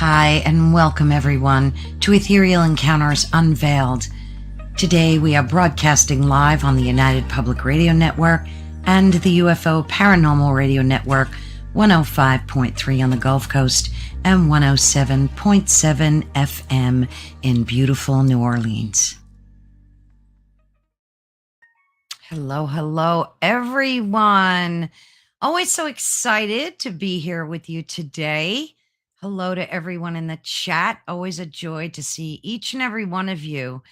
Hi, and welcome everyone to Ethereal Encounters Unveiled. Today we are broadcasting live on the United Public Radio Network and the UFO Paranormal Radio Network, 105.3 on the Gulf Coast and 107.7 FM in beautiful New Orleans. Hello, everyone. Always so excited to be here with you today. Hello to everyone in the chat. Always a joy to see each and every one of you.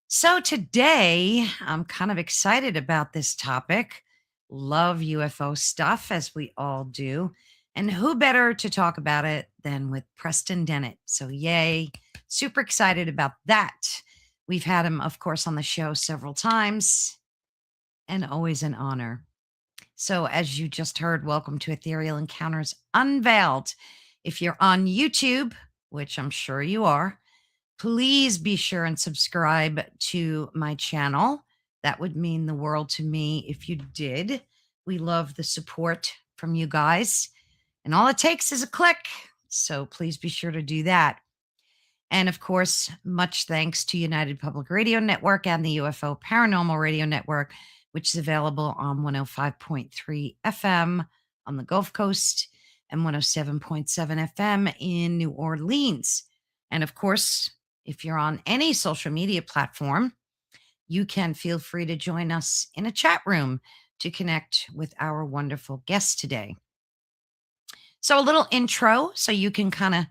So today, I'm kind of excited about this topic. Love UFO stuff, as we all do. And who better to talk about it than with Preston Dennett? So yay, super excited about that. We've had him, of course, on the show several times, and always an honor. So as you just heard, welcome to Ethereal Encounters Unveiled. If you're on YouTube, which I'm sure you are, please be sure and subscribe to my channel. That would mean the world to me if you did. We love the support from you guys. And all it takes is a click. So please be sure to do that. And of course, much thanks to United Public Radio Network and the UFO Paranormal Radio Network, which is available on 105.3 FM on the Gulf Coast and 107.7 FM in New Orleans. And of course, if you're on any social media platform, you can feel free to join us in a chat room to connect with our wonderful guest today. So a little intro so you can kind of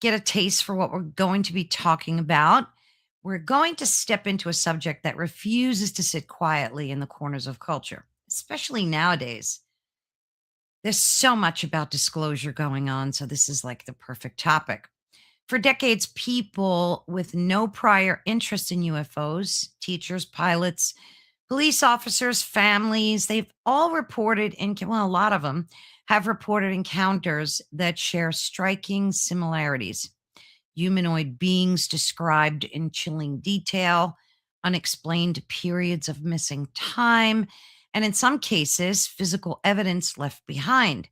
get a taste for what we're going to be talking about. We're going to step into a subject that refuses to sit quietly in the corners of culture, especially nowadays. There's so much about disclosure going on, so this is like the perfect topic. For decades, people with no prior interest in UFOs, teachers, pilots, police officers, families, they've all reported, a lot of them have reported encounters that share striking similarities. Humanoid beings described in chilling detail, unexplained periods of missing time, and in some cases, physical evidence left behind.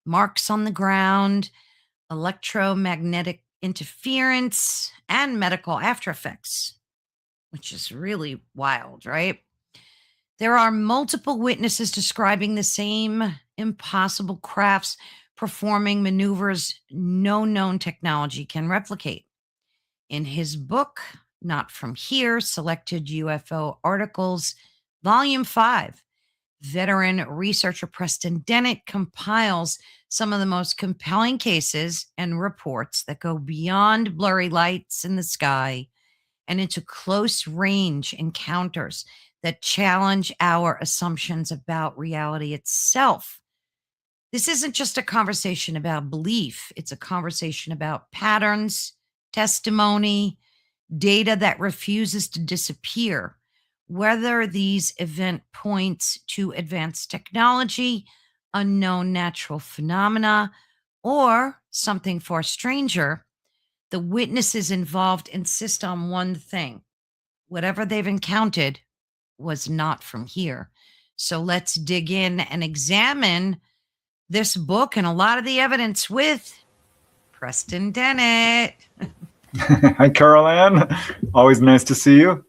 Marks on the ground, electromagnetic interference, and medical after effects, which is really wild, right? There are multiple witnesses describing the same impossible crafts performing maneuvers no known technology can replicate. In his book, Not From Here, Selected UFO Articles, Volume 5, veteran researcher Preston Dennett compiles some of the most compelling cases and reports that go beyond blurry lights in the sky and into close range encounters that challenge our assumptions about reality itself. This isn't just a conversation about belief. It's a conversation about patterns, testimony, data that refuses to disappear. Whether these event points to advanced technology, unknown natural phenomena, or something far stranger, the witnesses involved insist on one thing. Whatever they've encountered was not from here. So let's dig in and examine this book and a lot of the evidence with Preston Dennett. Hi, Carol Ann. Always nice to see you.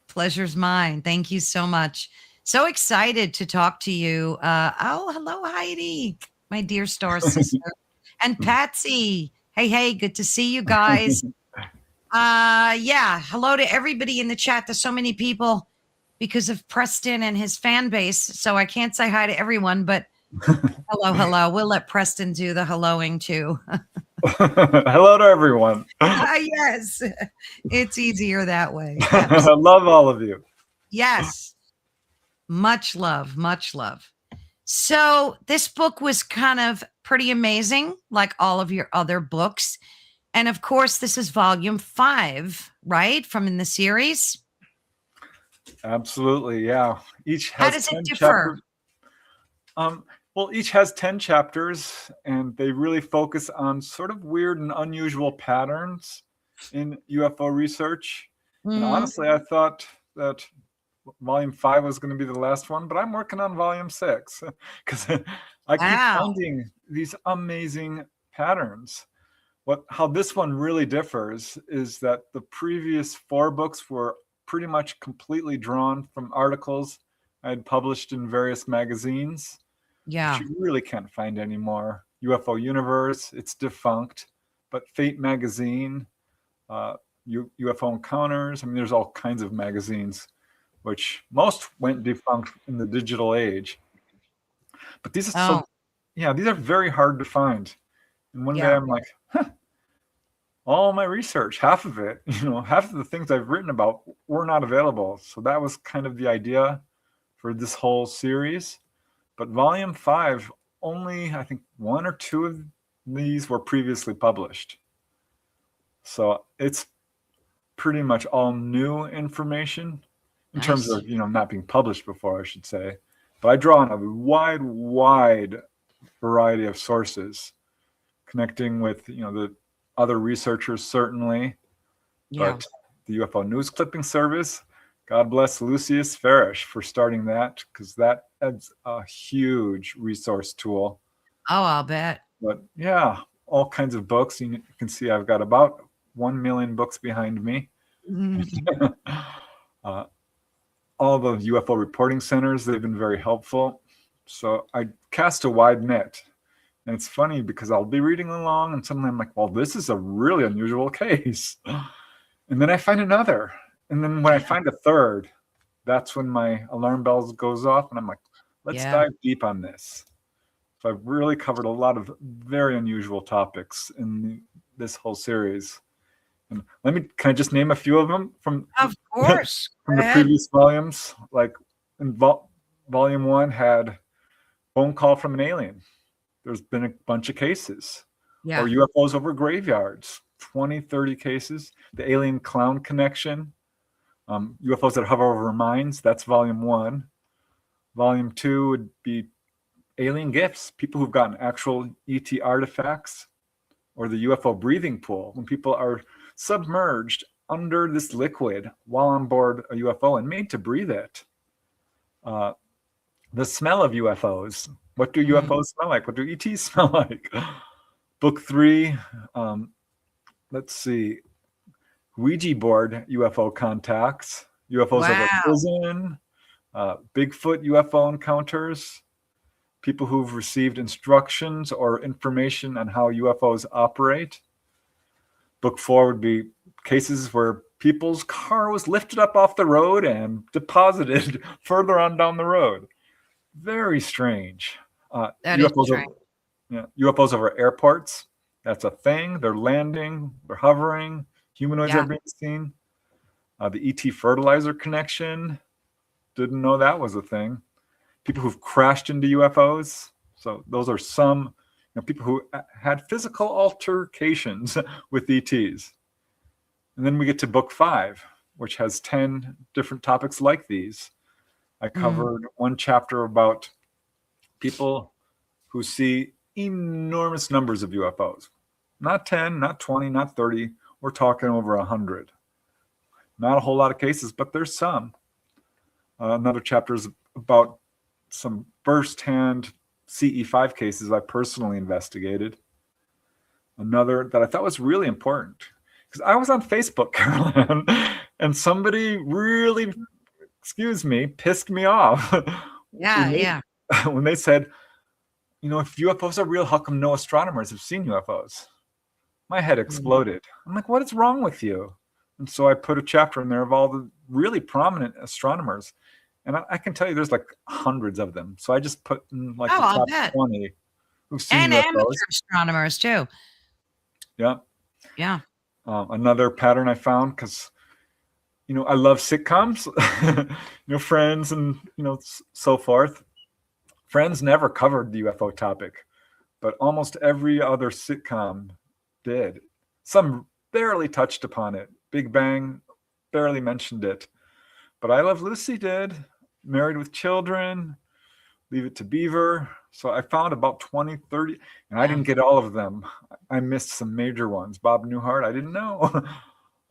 Pleasure's mine. Thank you so much. So excited to talk to you. Hello, Heidi, my dear star sister, and Patsy. Hey, good to see you guys. Hello to everybody in the chat. There's so many people because of Preston and his fan base, so I can't say hi to everyone, but hello. We'll let Preston do the helloing too. Hello to everyone. Yes, it's easier that way. I love all of you. Yes, much love. So this book was kind of pretty amazing, like all of your other books. And of course, this is volume 5, right? From in the series. Absolutely, yeah. Each has How does it differ? Well, each has 10 chapters, and they really focus on sort of weird and unusual patterns in UFO research. And honestly, I thought that volume 5 was going to be the last one, but I'm working on volume 6 because I keep finding these amazing patterns. How this one really differs is that the previous 4 books were pretty much completely drawn from articles I had published in various magazines, which Yeah. you really can't find anymore. UFO Universe, it's defunct, but Fate Magazine, UFO Encounters, I mean, there's all kinds of magazines, which most went defunct in the digital age. But these are Oh, these are very hard to find. And one day yeah. I'm like, all my research, half of it, half of the things I've written about were not available. So that was kind of the idea for this whole series. But volume 5, only I think 1 or 2 of these were previously published. So it's pretty much all new information in terms Nice. of, not being published before, I should say. But I draw on a wide variety of sources, connecting with, the other researchers, certainly, Yeah. but the UFO News Clipping Service, God bless Lucius Farish for starting that, because that adds a huge resource tool. Oh, I'll bet. But yeah, all kinds of books. You can see I've got about 1 million books behind me. All the UFO reporting centers, they've been very helpful. So I cast a wide net. And it's funny because I'll be reading along and suddenly I'm like, well, this is a really unusual case. And then I find another. And then when I find a third, that's when my alarm bells goes off and I'm like, let's dive deep on this. So I've really covered a lot of very unusual topics in this whole series. And can I just name a few of them from Of course. from Go the ahead. previous volumes? Like in volume 1 had phone call from an alien. There's been a bunch of cases. Yeah. Or UFOs over graveyards, 20, 30 cases. The alien clown connection, UFOs that hover over mines, that's volume 1. Volume 2 would be alien gifts, people who've gotten actual ET artifacts, or the UFO breathing pool, when people are submerged under this liquid while on board a UFO and made to breathe it. The smell of UFOs. What do UFOs smell like? What do ETs smell like? Book 3, let's see, Ouija board UFO contacts, UFOs over Wow. prison, Bigfoot UFO encounters, people who've received instructions or information on how UFOs operate. Book 4 would be cases where people's car was lifted up off the road and deposited further on down the road. Very strange. That is UFOs strange. UFOs over airports. That's a thing. They're landing, they're hovering, humanoids are being seen. The ET fertilizer connection. Didn't know that was a thing. People who've crashed into UFOs. So those are some people who had physical altercations with ETs. And then we get to book 5, which has 10 different topics like these. I covered one chapter about people who see enormous numbers of UFOs. Not 10, not 20, not 30. We're talking over 100. Not a whole lot of cases, but there's some. Another chapter is about some firsthand CE5 cases I personally investigated. Another that I thought was really important, because I was on Facebook, Carolyn, and somebody really, pissed me off. Yeah. When they said, if UFOs are real, how come no astronomers have seen UFOs? My head exploded. I'm like, what is wrong with you? And so I put a chapter in there of all the really prominent astronomers. And I can tell you there's like hundreds of them. So I just put in like the top 20 who've seen And UFOs. amateur astronomers too. Yeah. Yeah. Another pattern I found, because, I love sitcoms, Friends and, so forth. Friends never covered the UFO topic, but almost every other sitcom did. Some barely touched upon it. Big Bang barely mentioned it. But I Love Lucy did. Married with Children, Leave It to Beaver. So I found about 20, 30, and I didn't get all of them. I missed some major ones. Bob Newhart, I didn't know.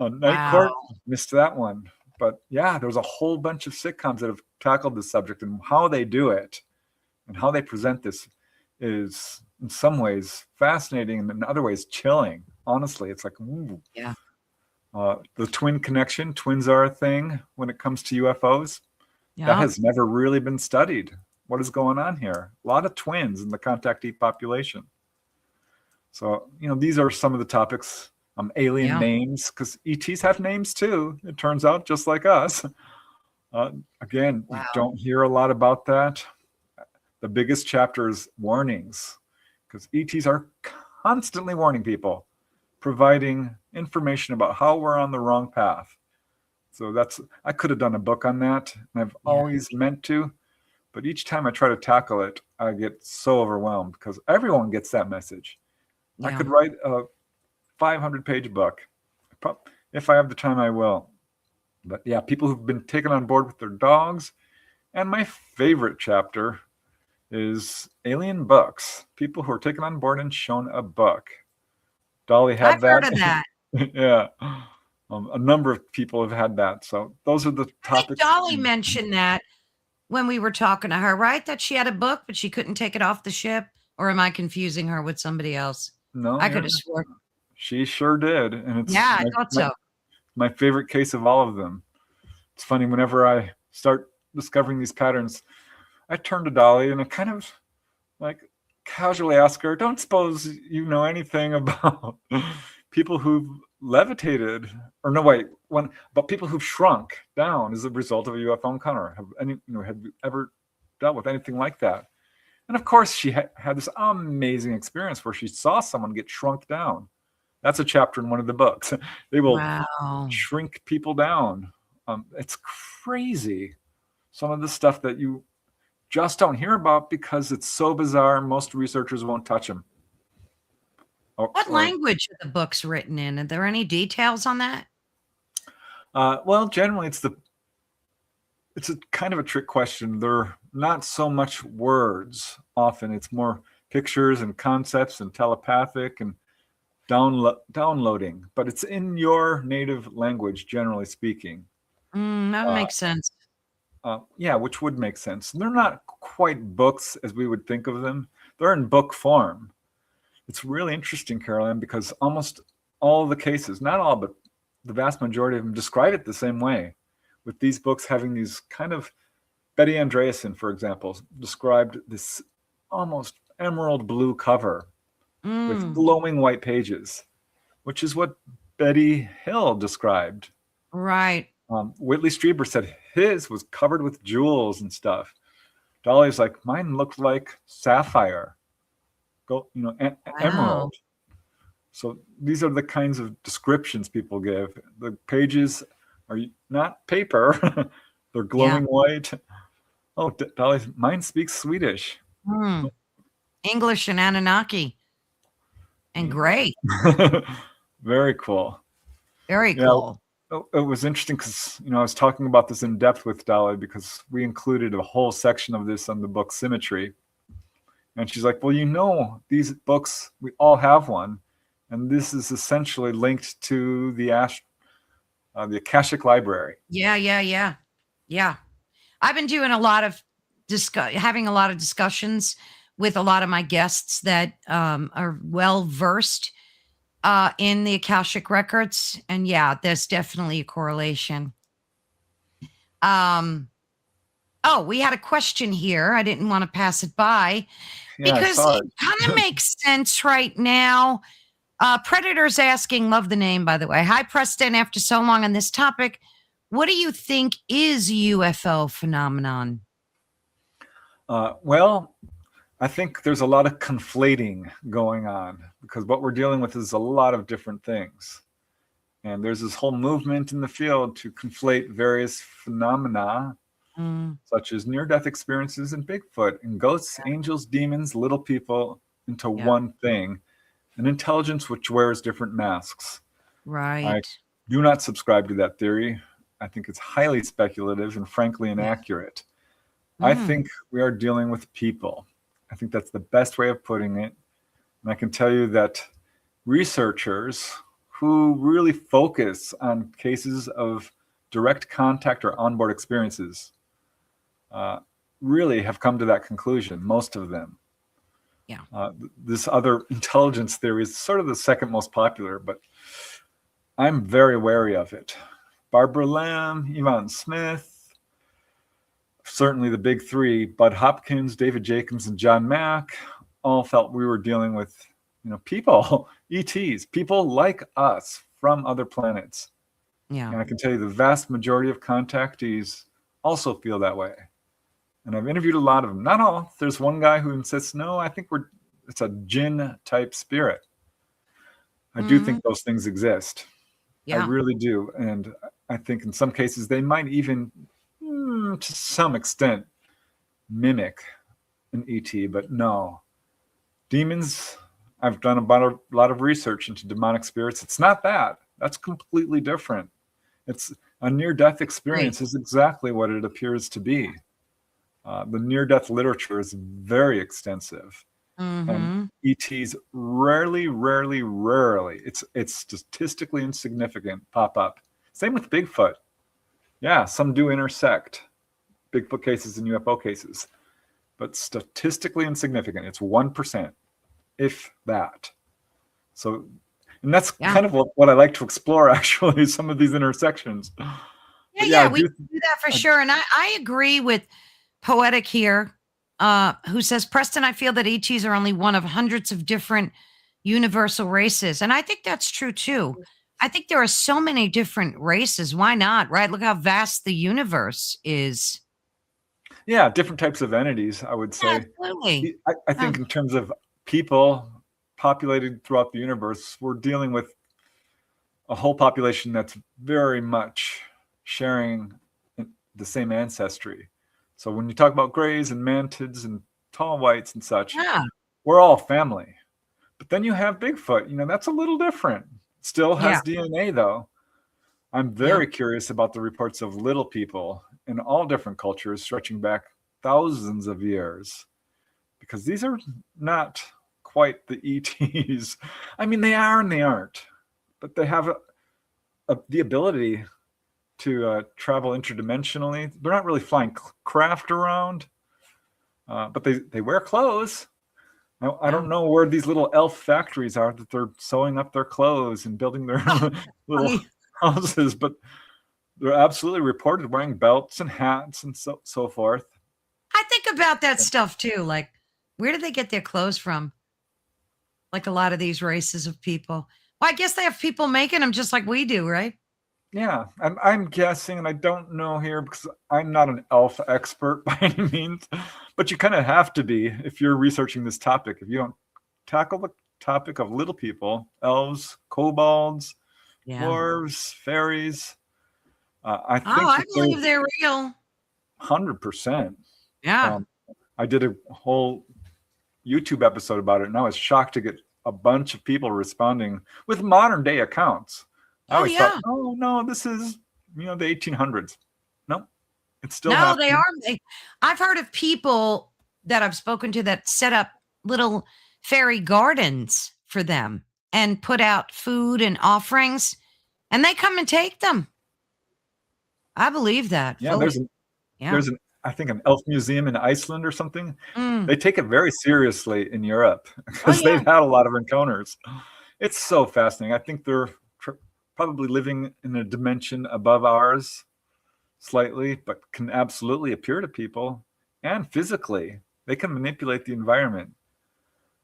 Night Court, missed that one. But yeah, there's a whole bunch of sitcoms that have tackled this subject, and how they do it and how they present this is in some ways fascinating and in other ways chilling. Honestly, it's like, ooh. Yeah. The twin connection, twins are a thing when it comes to UFOs. That Yeah. has never really been studied. What is going on here? A lot of twins in the contactee population. So, these are some of the topics. Alien Yeah. names, because ETs have names too, it turns out, just like us. Again, you Wow. don't hear a lot about that. The biggest chapter is warnings, because ETs are constantly warning people, providing information about how we're on the wrong path. So I could have done a book on that, and I've Yeah. always meant to, but each time I try to tackle it, I get so overwhelmed because everyone gets that message. I Yeah. could write a 500-page book. If I have the time, I will. But yeah, people who've been taken on board with their dogs. And my favorite chapter is alien books. People who are taken on board and shown a book. Dolly I've had that. heard of that. Yeah. A number of people have had that. So those are the I think topics. Dolly mentioned that when we were talking to her, right? That she had a book, but she couldn't take it off the ship. Or am I confusing her with somebody else? No, I could have sworn. she sure did. And it's Yeah, I thought so. my favorite case of all of them. It's funny, whenever I start discovering these patterns, I turn to Dolly and I kind of like casually ask her, don't suppose you know anything about people who've levitated, or no, wait, but people who've shrunk down as a result of a UFO encounter? Have you ever dealt with anything like that? And of course, she had this amazing experience where she saw someone get shrunk down. That's a chapter in one of the books. They will Wow. shrink people down. It's crazy. Some of the stuff that you just don't hear about because it's so bizarre, most researchers won't touch them. What language are the books written in? Are there any details on that? Well, generally, it's a kind of a trick question. They're not so much words. Often, it's more pictures and concepts and telepathic and downloading. But it's in your native language, generally speaking. That makes sense. Yeah, which would make sense. They're not quite books as we would think of them. They're in book form. It's really interesting, Caroline, because almost all of the cases, not all, but the vast majority of them describe it the same way, with these books having these kind of, Betty Andreasson, for example, described this almost emerald blue cover with glowing white pages, which is what Betty Hill described. Right. Whitley Strieber said his was covered with jewels and stuff. Dolly's like, mine looked like sapphire, emerald. So these are the kinds of descriptions people give. The pages are not paper; they're glowing white. Oh, Dolly, mine speaks Swedish. English and Anunnaki. And great. Very cool. Very cool. It was interesting because, I was talking about this in depth with Dolly because we included a whole section of this on the book Symmetry. And she's like, well, these books, we all have one. And this is essentially linked to the Akashic Library. Yeah. I've been doing a lot of having a lot of discussions with a lot of my guests that are well versed in the Akashic records. And yeah, there's definitely a correlation. Oh, we had a question here. I didn't want to pass it by because it kind of makes sense right now. Predator's asking, love the name, by the way. Hi, Preston. After so long on this topic, what do you think is UFO phenomenon? Well, I think there's a lot of conflating going on because what we're dealing with is a lot of different things. And there's this whole movement in the field to conflate various phenomena, such as near-death experiences and Bigfoot and ghosts, angels, demons, little people, into one thing, an intelligence which wears different masks. Right. I do not subscribe to that theory. I think it's highly speculative and frankly inaccurate. I think we are dealing with people. I think that's the best way of putting it. And I can tell you that researchers who really focus on cases of direct contact or onboard experiences really have come to that conclusion, most of them. Yeah. This other intelligence theory is sort of the second most popular, but I'm very wary of it. Barbara Lamb, Yvonne Smith, certainly the big three, Bud Hopkins, David Jacobs, and John Mack, all felt we were dealing with, people, ETs, people like us from other planets. Yeah. And I can tell you the vast majority of contactees also feel that way. And I've interviewed a lot of them. Not all. There's one guy who insists, no, I think it's a jinn type spirit. I do think those things exist. I Yeah. really do. And I think in some cases they might even, to some extent, mimic an ET, but no. Demons, I've done a lot of research into demonic spirits. It's not that. That's completely different. It's a near-death experience is exactly what it appears to be. The near-death literature is very extensive. And ETs rarely, it's statistically insignificant, pop up. Same with Bigfoot. Yeah, some do intersect. Bigfoot cases and UFO cases. But statistically insignificant. It's 1%, if that. So, and that's kind of what I like to explore, actually, some of these intersections. Yeah, we do that for sure. And I agree with Poetic here, who says, Preston, I feel that ETs are only one of hundreds of different universal races. And I think that's true, too. I think there are so many different races. Why not, right? Look how vast the universe is. Yeah, different types of entities, I would say. Absolutely. I think in terms of people populated throughout the universe, we're dealing with a whole population that's very much sharing the same ancestry. So when you talk about grays and mantids and tall whites and such, we're all family. But then you have Bigfoot, that's a little different. Still has DNA, though. I'm very curious about the reports of little people in all different cultures stretching back thousands of years, because these are not quite the ETs. I mean, they are and they aren't, but they have the ability to travel interdimensionally. They're not really flying craft around, but they wear clothes. Now, I don't know where these little elf factories are that they're sewing up their clothes and building their little houses, but they're absolutely reported wearing belts and hats and so forth. I think about that stuff too. Like, where do they get their clothes from? Like a lot of these races of people. Well, I guess they have people making them just like we do, right? Yeah, I'm guessing, and I don't know here because I'm not an elf expert by any means, but you kind of have to be if you're researching this topic. If you don't tackle the topic of little people, elves, kobolds, dwarves, fairies, I think I believe they're real. 100%. Yeah. I did a whole YouTube episode about it, and I was shocked to get a bunch of people responding with modern day accounts. I always thought, oh no, this is the 1800s. No, it's still happening. They are. I've heard of people that I've spoken to that set up little fairy gardens for them and put out food and offerings, and they come and take them. I believe that. Yeah, there's an I think an elf museum in Iceland or something. They take it very seriously in Europe because they've had a lot of encounters. It's so fascinating. I think they're probably living in a dimension above ours slightly, but can absolutely appear to people, and physically they can manipulate the environment.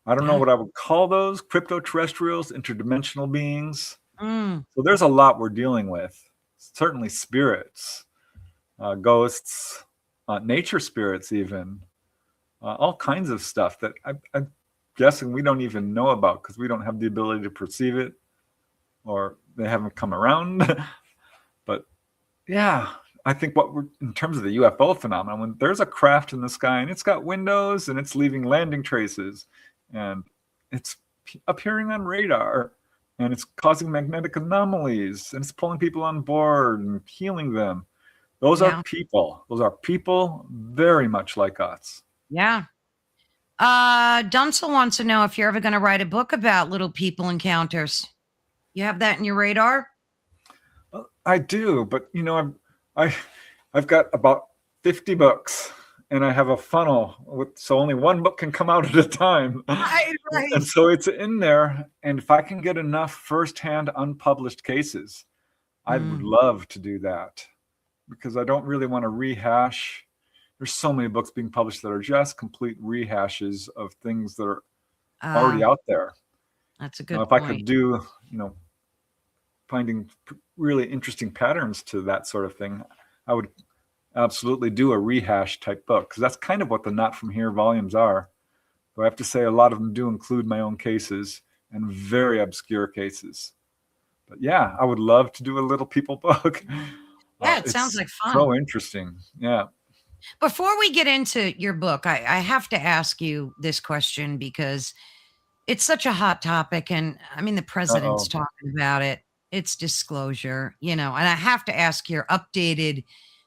I don't know what I would call those, crypto-terrestrials, interdimensional beings. So there's a lot we're dealing with. Certainly spirits, ghosts, nature spirits even, all kinds of stuff that I'm guessing we don't even know about because we don't have the ability to perceive it, or they haven't come around. But yeah, I think in terms of the UFO phenomenon, when there's a craft in the sky and it's got windows and it's leaving landing traces and it's appearing on radar and it's causing magnetic anomalies and it's pulling people on board and healing them. Those are people. Those are people very much like us. Yeah. Dunsel wants to know if you're ever going to write a book about little people encounters. You have that in your radar? I do, but I've got about 50 books, and I have a funnel, so only one book can come out at a time. Right. And so it's in there. And if I can get enough firsthand unpublished cases, I would love to do that, because I don't really want to rehash. There's so many books being published that are just complete rehashes of things that are already out there. That's a good if point. I could do, finding really interesting patterns to that sort of thing, I would absolutely do a rehash type book, because that's kind of what the Not From Here volumes are. But I have to say a lot of them do include my own cases and very obscure cases. But yeah, I would love to do a little people book. Yeah, it sounds like fun. So interesting. Yeah. Before we get into your book, I have to ask you this question, because it's such a hot topic. And I mean, the president's talking about it. It's disclosure, and I have to ask your updated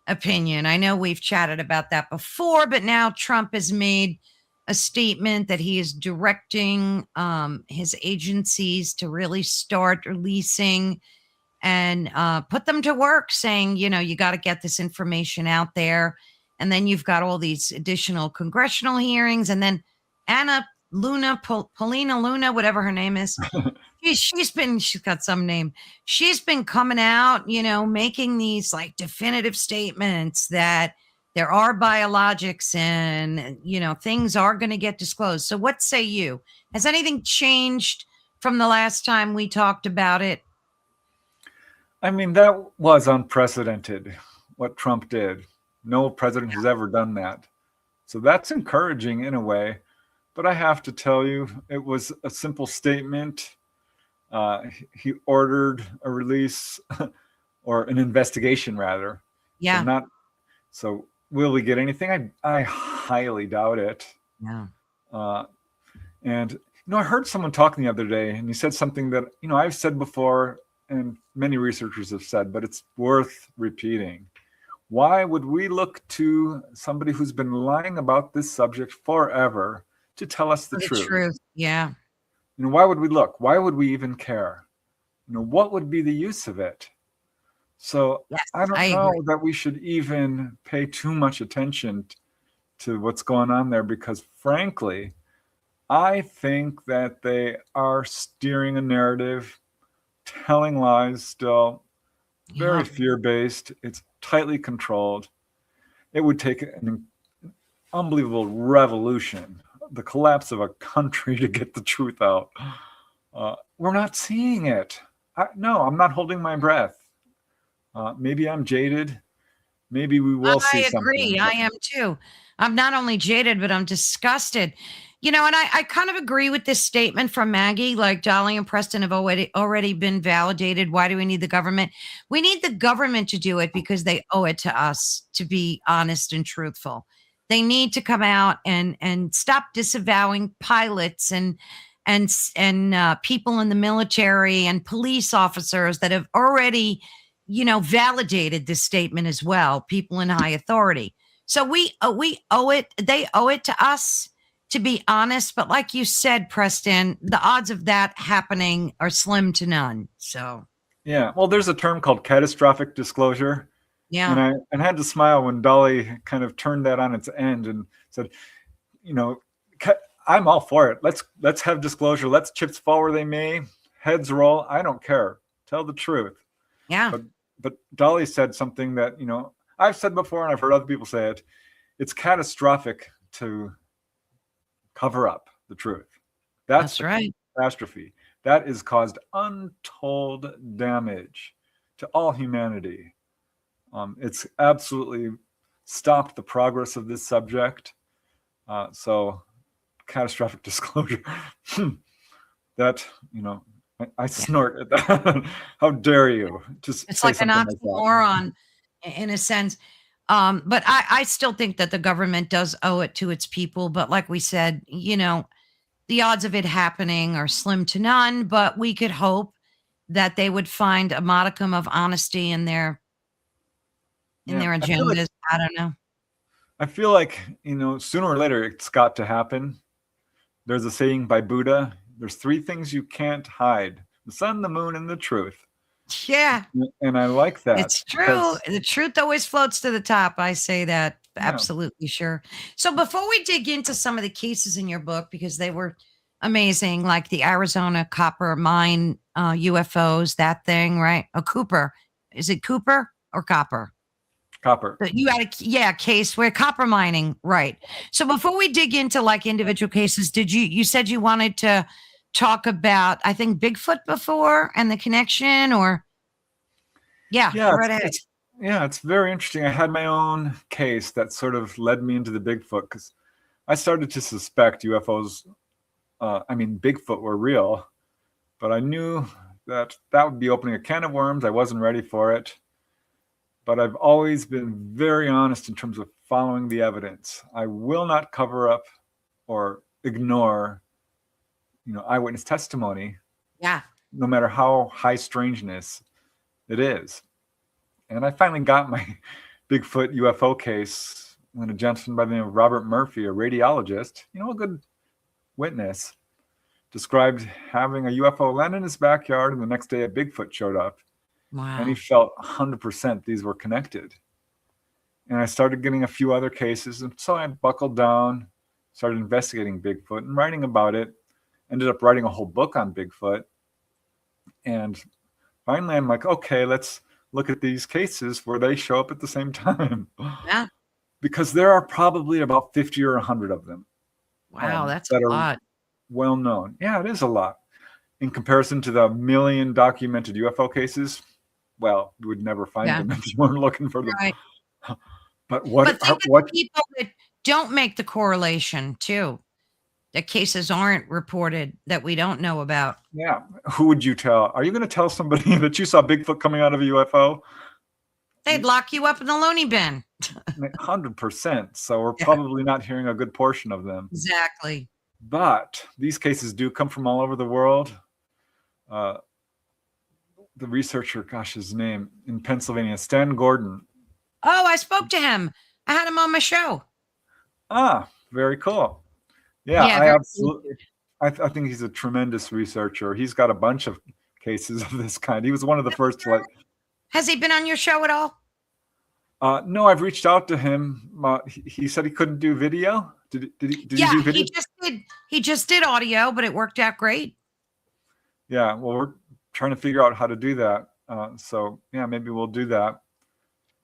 opinion. I know we've chatted about that before, but now Trump has made a statement that he is directing his agencies to really start releasing and put them to work, saying, you got to get this information out there. And then you've got all these additional congressional hearings. And then Paulina Luna, whatever her name is, she's got some name. She's been coming out, making these like definitive statements that there are biologics and, things are going to get disclosed. So what say you? Has anything changed from the last time we talked about it? I mean, that was unprecedented, what Trump did. No president has ever done that. So that's encouraging in a way. But I have to tell you, it was a simple statement. He ordered a release or an investigation, rather. Yeah. So will we get anything? I highly doubt it. Yeah. And I heard someone talking the other day, and he said something that I've said before, and many researchers have said, but it's worth repeating. Why would we look to somebody who's been lying about this subject forever to tell us the truth? Yeah. Why would we look? Why would we even care? What would be the use of it? So yes, I don't know that we should even pay too much attention to what's going on there, because frankly, I think that they are steering a narrative, telling lies still, very fear-based. It's tightly controlled. It would take an unbelievable revolution, the collapse of a country, to get the truth out. We're not seeing it. No, I'm not holding my breath. Maybe I'm jaded. Maybe we will see something. I agree. I am too. I'm not only jaded, but I'm disgusted. And I kind of agree with this statement from Maggie, like Dolly and Preston have already been validated. Why do we need the government? We need the government to do it because they owe it to us to be honest and truthful. They need to come out and stop disavowing pilots and people in the military and police officers that have already, validated this statement as well. People in high authority. So we owe it. They owe it to us to be honest. But like you said, Preston, the odds of that happening are slim to none. So yeah, well, there's a term called catastrophic disclosure. Yeah. And I had to smile when Dolly kind of turned that on its end and said, I'm all for it. Let's have disclosure. Let's chips fall where they may, heads roll. I don't care. Tell the truth. Yeah. But Dolly said something that, I've said before, and I've heard other people say it. It's catastrophic to cover up the truth. That's right. Catastrophe. That has caused untold damage to all humanity. It's absolutely stopped the progress of this subject. So catastrophic disclosure, that, I snort at that. How dare you? It's like an oxymoron in a sense. But I still think that the government does owe it to its people. But like we said, the odds of it happening are slim to none, but we could hope that they would find a modicum of honesty in their agendas. I don't know. I feel like, sooner or later it's got to happen. There's a saying by Buddha, there's 3 things you can't hide: the sun, the moon, and the truth. Yeah. And I like that. It's true. The truth always floats to the top. I say that Yeah. absolutely sure. So before we dig into some of the cases in your book, because they were amazing, like the Arizona copper mine UFOs, that thing, right? Oh, Cooper. Is it Cooper or Copper? Copper. You had a case where copper mining, right? So before we dig into like individual cases, you said you wanted to talk about I think Bigfoot before and the connection, or yeah, Yeah, go right ahead. it's very interesting. I had my own case that sort of led me into the Bigfoot because I started to suspect UFOs, Bigfoot were real, but I knew that would be opening a can of worms. I wasn't ready for it. But I've always been very honest in terms of following the evidence. I will not cover up or ignore, eyewitness testimony, Yeah. no matter how high strangeness it is. And I finally got my Bigfoot UFO case when a gentleman by the name of Robert Murphy, a radiologist, a good witness, described having a UFO land in his backyard, and the next day a Bigfoot showed up. And he Wow. felt 100% these were connected. And I started getting a few other cases. And so I buckled down, started investigating Bigfoot and writing about it. Ended up writing a whole book on Bigfoot. And finally, I'm like, okay, let's look at these cases where they show up at the same time. Yeah. Because there are probably about 50 or 100 of them Wow, that's that a are lot. well known. Yeah, it is a lot. In comparison to the million documented UFO cases, well, you would never find Yeah. them if you weren't looking for them. Right. But But think of the people that don't make the correlation too. That cases aren't reported that we don't know about. Yeah. Who would you tell? Are you going to tell somebody that you saw Bigfoot coming out of a UFO? They'd lock you up in the loony bin. 100%. So we're Yeah, probably not hearing a good portion of them. exactly. But these cases do come from all over the world. The researcher, gosh, his name in Pennsylvania, Stan Gordon. Oh, I spoke to him. I had him on my show. Ah, very cool. Yeah, Yeah, I very absolutely. I think he's a tremendous researcher. He's got a bunch of cases of this kind. He was one of the first to Has he been on your show at all? No, I've reached out to him. He said he couldn't do video. Did he do video? He just did audio, but it worked out great. Yeah, well, we're trying to figure out how to do that. So yeah, maybe we'll do that.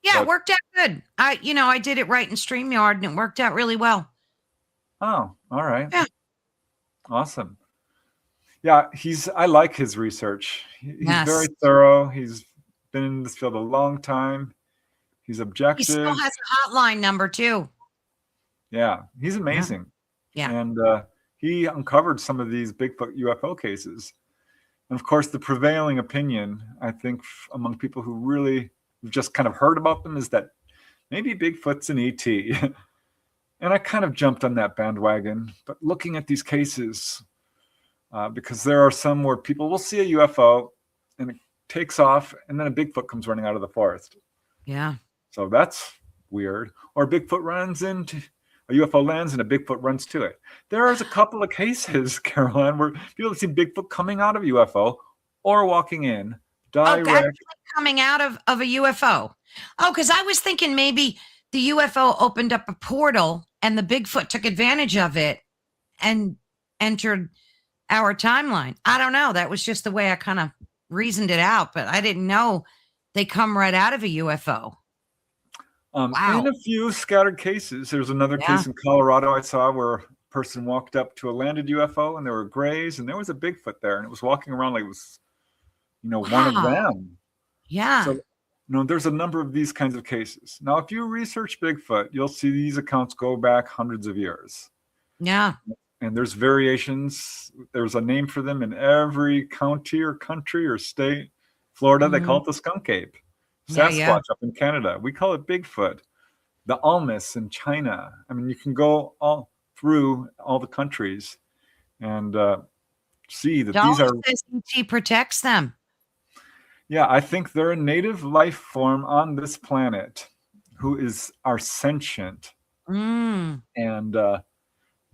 Yeah, it worked out good. I did it right in StreamYard and it worked out really well. Oh, all right. Yeah. Awesome. Yeah, I like his research. He's Yes. very thorough. He's been in this field a long time. He's objective. He still has a hotline number too. Yeah, he's amazing. Yeah. And he uncovered some of these Bigfoot UFO cases. And of course, the prevailing opinion, I think, among people who really just kind of heard about them is that maybe Bigfoot's an ET. And I kind of jumped on that bandwagon. But looking at these cases, because there are some where people will see a UFO and it takes off, and then a Bigfoot comes running out of the forest. Yeah. So that's weird. Or Bigfoot runs into a UFO lands and a Bigfoot runs to it. There's a couple of cases, Caroline, where people have seen Bigfoot coming out of a UFO or walking in direct. Okay, coming out of a UFO. Oh, because I was thinking maybe the UFO opened up a portal and the Bigfoot took advantage of it and entered our timeline. I don't know. That was just the way I kind of reasoned it out, but I didn't know they come right out of a UFO. Wow. In a few scattered cases, there's another case in Colorado I saw where a person walked up to a landed UFO and there were grays and there was a Bigfoot there and it was walking around like it was, one of them. Yeah. So, there's a number of these kinds of cases. Now, if you research Bigfoot, you'll see these accounts go back hundreds of years. Yeah. And there's variations. There's a name for them in every county or country or state. Florida, they call it the skunk ape. Sasquatch up in Canada, we call it Bigfoot. The Almas in China. I mean, you can go all through all the countries and see that these are. He protects them. Yeah, I think they're a native life form on this planet who are sentient and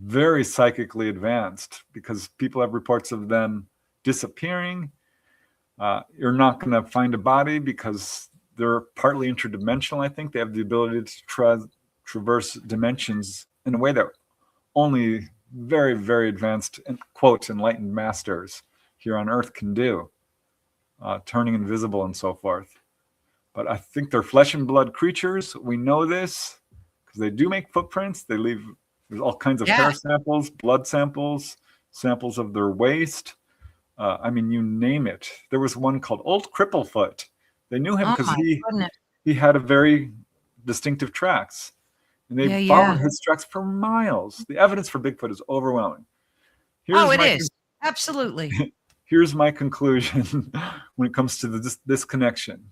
very psychically advanced, because people have reports of them disappearing. You're not going to find a body because they're partly interdimensional. I think they have the ability to traverse dimensions in a way that only very, very advanced, quote, enlightened masters here on Earth can do, turning invisible and so forth. But I think they're flesh and blood creatures. We know this because they do make footprints. They leave, there's all kinds of hair samples, blood samples, samples of their waist. I mean, you name it. There was one called Old Cripplefoot. They knew him because he had a very distinctive tracks. And they followed his tracks for miles. The evidence for Bigfoot is overwhelming. It is. Absolutely. Here's my conclusion when it comes to this connection.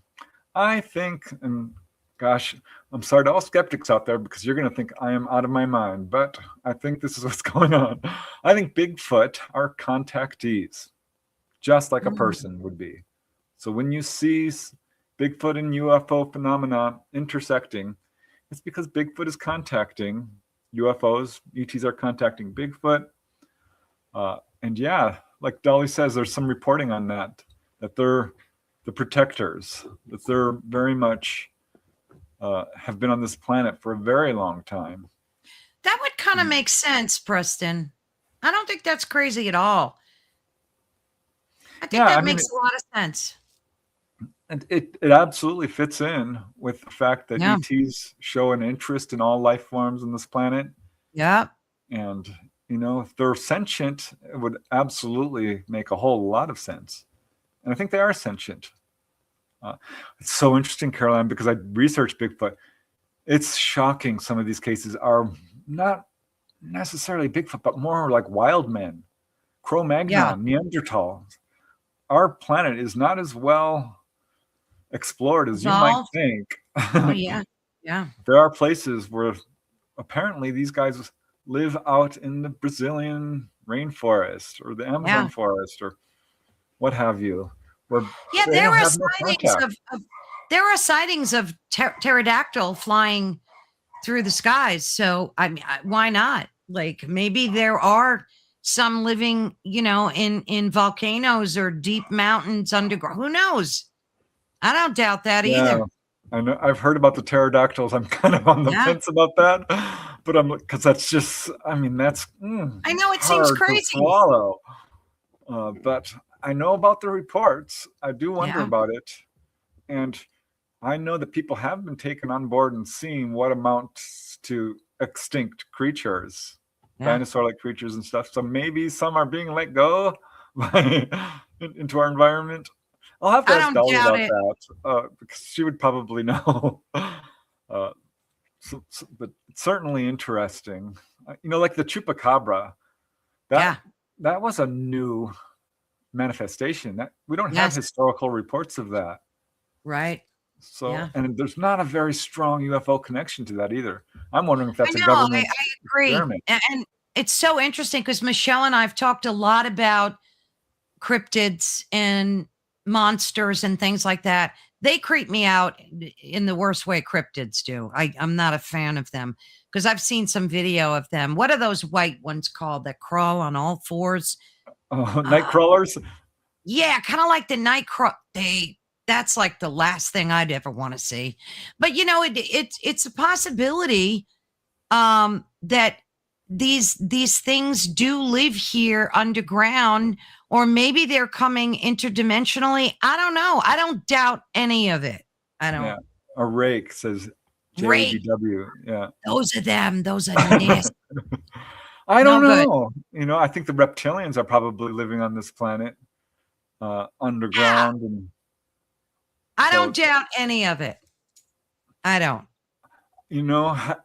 I think, and gosh, I'm sorry to all skeptics out there because you're going to think I am out of my mind, but I think this is what's going on. I think Bigfoot are contactees, just like a person would be. So when you see Bigfoot and UFO phenomena intersecting, it's because Bigfoot is contacting UFOs. ETs are contacting Bigfoot. And yeah, like Dolly says, there's some reporting on that they're the protectors, that they're very much have been on this planet for a very long time. That would kind of make sense, Preston. I don't think that's crazy at all. I think that makes a lot of sense. And it absolutely fits in with the fact that ETs show an interest in all life forms on this planet. Yeah. And, if they're sentient, it would absolutely make a whole lot of sense. And I think they are sentient. It's so interesting, Caroline, because I researched Bigfoot. It's shocking. Some of these cases are not necessarily Bigfoot, but more like wild men, Cro-Magnon, Neanderthal. Our planet is not as well explored as you might think. Oh, yeah. Yeah. There are places where apparently these guys live out in the Brazilian rainforest or the Amazon forest or what have you. There are sightings of pterodactyl flying through the skies. So I mean, why not? Like maybe there are some living, in volcanoes or deep mountains underground. Who knows? I don't doubt that either. I know. I've heard about the pterodactyls. I'm kind of on the fence about that, but because that's just. I mean, that's. I know it seems crazy. To swallow. But I know about the reports. I do wonder about it, and I know that people have been taken on board and seen what amounts to extinct creatures, dinosaur-like creatures and stuff. So maybe some are being let go into our environment. I'll have to ask Dolly about that because she would probably know. But it's certainly interesting. Like the chupacabra. That was a new manifestation. That we don't have historical reports of that. Right. So, and there's not a very strong UFO connection to that either. I'm wondering if that's a government experiment. And it's so interesting because Michelle and I have talked a lot about cryptids and monsters and things like that. They creep me out in the worst way cryptids do. I'm not a fan of them because I've seen some video of them. What are those white ones called that crawl on all fours? Night crawlers? Yeah, kind of like the night crawl. That's like the last thing I'd ever want to see. But it's a possibility that these things do live here underground, or maybe they're coming interdimensionally. I don't know. I don't doubt any of it. I don't. Yeah. A rake says JBW. Yeah. Those are them. Those are nasty. I don't know. I think the reptilians are probably living on this planet underground. And I don't doubt any of it. I don't.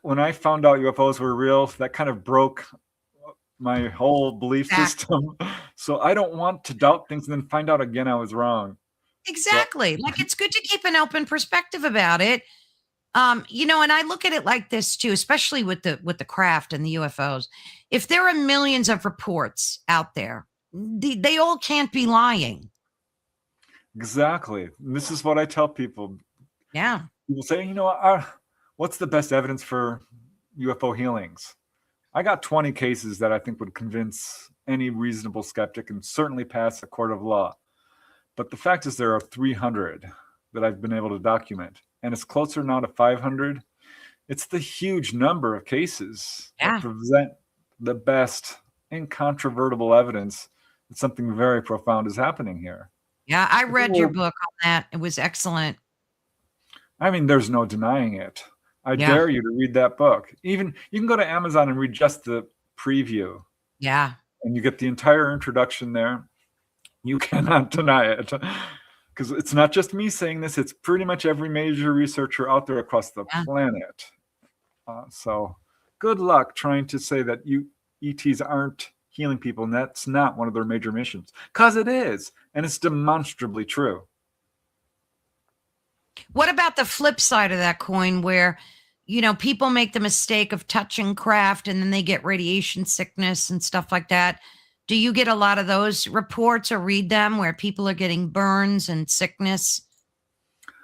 When I found out UFOs were real, that kind of broke my whole belief system. So I don't want to doubt things and then find out again I was wrong. Exactly. Like it's good to keep an open perspective about it. And I look at it like this too, especially with the craft and the UFOs. If there are millions of reports out there, they all can't be lying. Exactly. And this is what I tell people. Yeah. People say, what's the best evidence for UFO healings? I got 20 cases that I think would convince any reasonable skeptic and certainly pass a court of law. But the fact is there are 300 that I've been able to document. And it's closer now to 500 It's the huge number of cases that Yeah. present the best incontrovertible evidence that something very profound is happening here. Yeah, I If it read your were, book on that. It was excellent. I mean, there's no denying it. I Yeah. dare you to read that book. Even you can go to Amazon and read just the preview, Yeah. and you get the entire introduction there. You cannot deny it. Because it's not just me saying this, it's pretty much every major researcher out there across the Yeah. planet. So good luck trying to say that ETs aren't healing people, and that's not one of their major missions. Because it is, and it's demonstrably true. What about the flip side of that coin where, people make the mistake of touching craft and then they get radiation sickness and stuff like that? Do you get a lot of those reports or read them where people are getting burns and sickness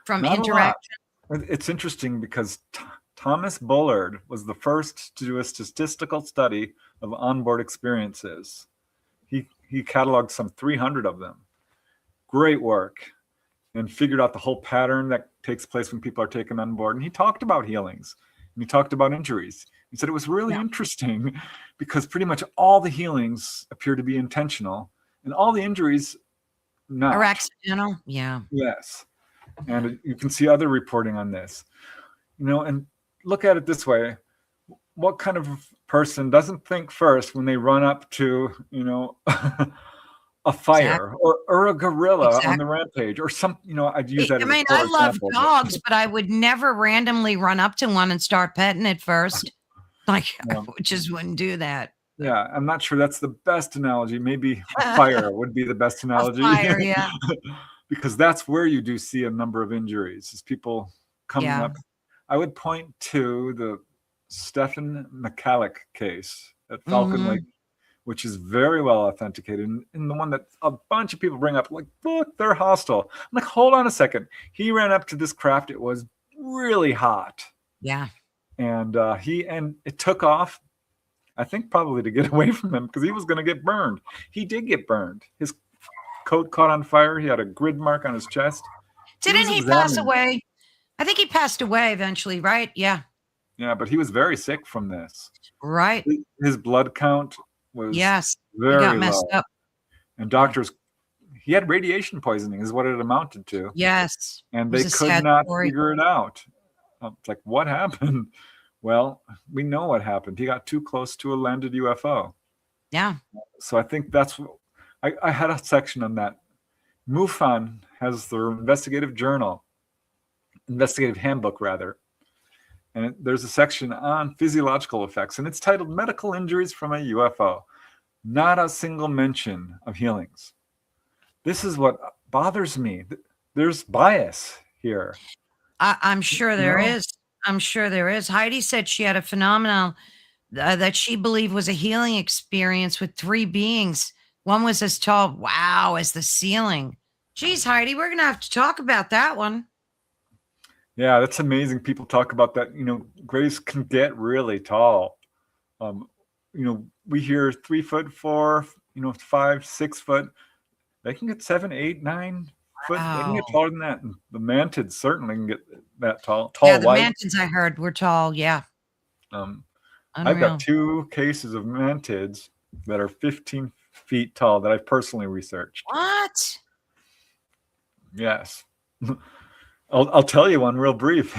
from Not a lot. interaction? It's interesting because Thomas Bullard was the first to do a statistical study of onboard experiences. He cataloged some 300 of them. Great work. And figured out the whole pattern that takes place when people are taken on board. And he talked about healings and he talked about injuries. He said it was really interesting because pretty much all the healings appear to be intentional and all the injuries not. Or accidental? Yeah. Yes. And you can see other reporting on this. And look at it this way. What kind of person doesn't think first when they run up to, a fire or a gorilla on the rampage or some, I'd use that as a I love example, dogs, but I would never randomly run up to one and start petting it first. I just wouldn't do that. Yeah, I'm not sure that's the best analogy. Maybe a fire would be the best analogy. A fire, yeah. Because that's where you do see a number of injuries, is people coming up. I would point to the Stephen McCallick case at Falcon Lake, which is very well authenticated, and the one that a bunch of people bring up, like, look, they're hostile. I'm like, hold on a second. He ran up to this craft. It was really hot. Yeah. And it took off, I think probably to get away from him because he was going to get burned. He did get burned. His coat caught on fire. He had a grid mark on his chest. Didn't he pass away? I think he passed away eventually, right? Yeah. Yeah, but he was very sick from this. Right. His blood count was very got messed low. Up. And doctors, he had radiation poisoning is what it amounted to. Yes. And they could not figure it out. It's like, what happened? Well, we know what happened. He got too close to a landed UFO. Yeah. So I think that's what I had a section on that. MUFON has their investigative handbook rather. And there's a section on physiological effects, and it's titled Medical Injuries from a UFO. Not a single mention of healings. This is what bothers me. There's bias here. I'm sure there is. I'm sure there is. Heidi said she had a phenomenon that she believed was a healing experience with 3 beings. One was as tall, as the ceiling. Geez, Heidi, we're going to have to talk about that one. Yeah, that's amazing. People talk about that. Grays can get really tall. We hear 3'4", 5, 6 foot. They can get 7, 8, 9 foot. They can get taller than that. And the mantids certainly can get that tall. Yeah, the mantids I heard were tall. Yeah. I've got 2 cases of mantids that are 15 feet tall that I've personally researched. What? Yes. I'll tell you one real brief.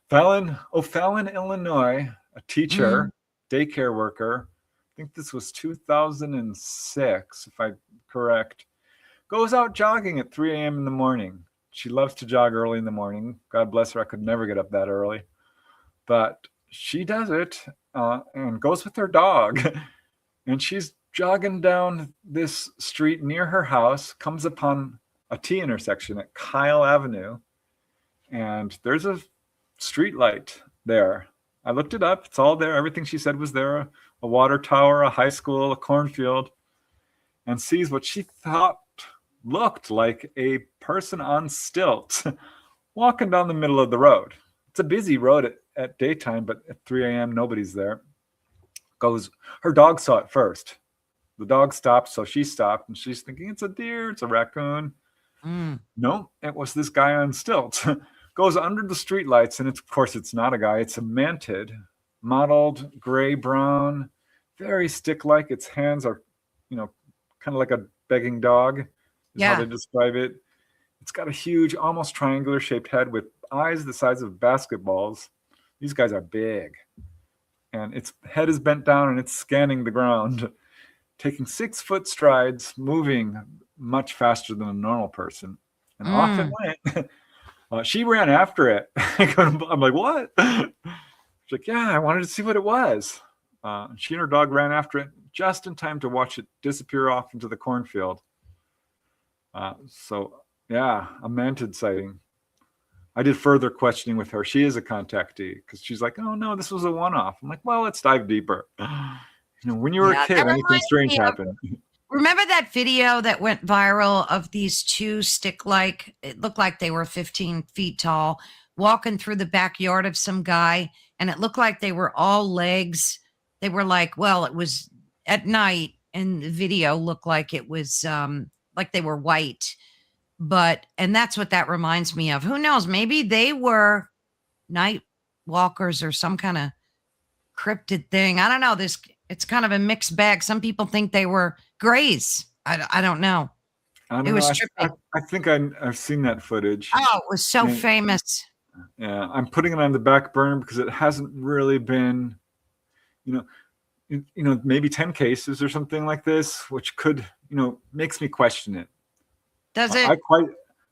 Fallon, Illinois, a teacher, daycare worker. I think this was 2006, if I'm correct. Goes out jogging at 3 a.m. in the morning. She loves to jog early in the morning. God bless her. I could never get up that early. But she does it and goes with her dog. And she's jogging down this street near her house, comes upon a T intersection at Kyle Avenue. And there's a street light there. I looked it up. It's all there. Everything she said was there. A water tower, a high school, a cornfield. And sees what she thought looked like a person on stilts walking down the middle of the road. It's a busy road at daytime, but at 3 a.m. nobody's there. Her dog saw it first. The dog stopped, so she stopped, and she's thinking it's a deer, it's a raccoon. No, it was this guy on stilts goes under the streetlights, and of course it's not a guy. It's a mantid, mottled gray brown, very stick-like. Its hands are, kind of like a begging dog, is how they describe it. It's got a huge, almost triangular-shaped head with eyes the size of basketballs. These guys are big. And its head is bent down, and it's scanning the ground, taking 6-foot strides, moving much faster than a normal person. And off it went. She ran after it. I'm like, what? She's like, yeah, I wanted to see what it was. She and her dog ran after it just in time to watch it disappear off into the cornfield. So, yeah, a mantid sighting. I did further questioning with her. She is a contactee because she's like, oh, no, this was a one-off. I'm like, well, let's dive deeper. When you were a kid, anything strange happened. Remember that video that went viral of these two stick-like, it looked like they were 15 feet tall, walking through the backyard of some guy, and it looked like they were all legs. They were like, well, it was at night, and the video looked like it was like they were white. And that's what that reminds me of. Who knows? Maybe they were night walkers or some kind of cryptid thing. I don't know. It's kind of a mixed bag. Some people think they were grays. I don't know. It was tripping. I think I've seen that footage. Oh, it was so famous. Yeah, I'm putting it on the back burner because it hasn't really been, maybe 10 cases or something like this, which could, makes me question it. Does it?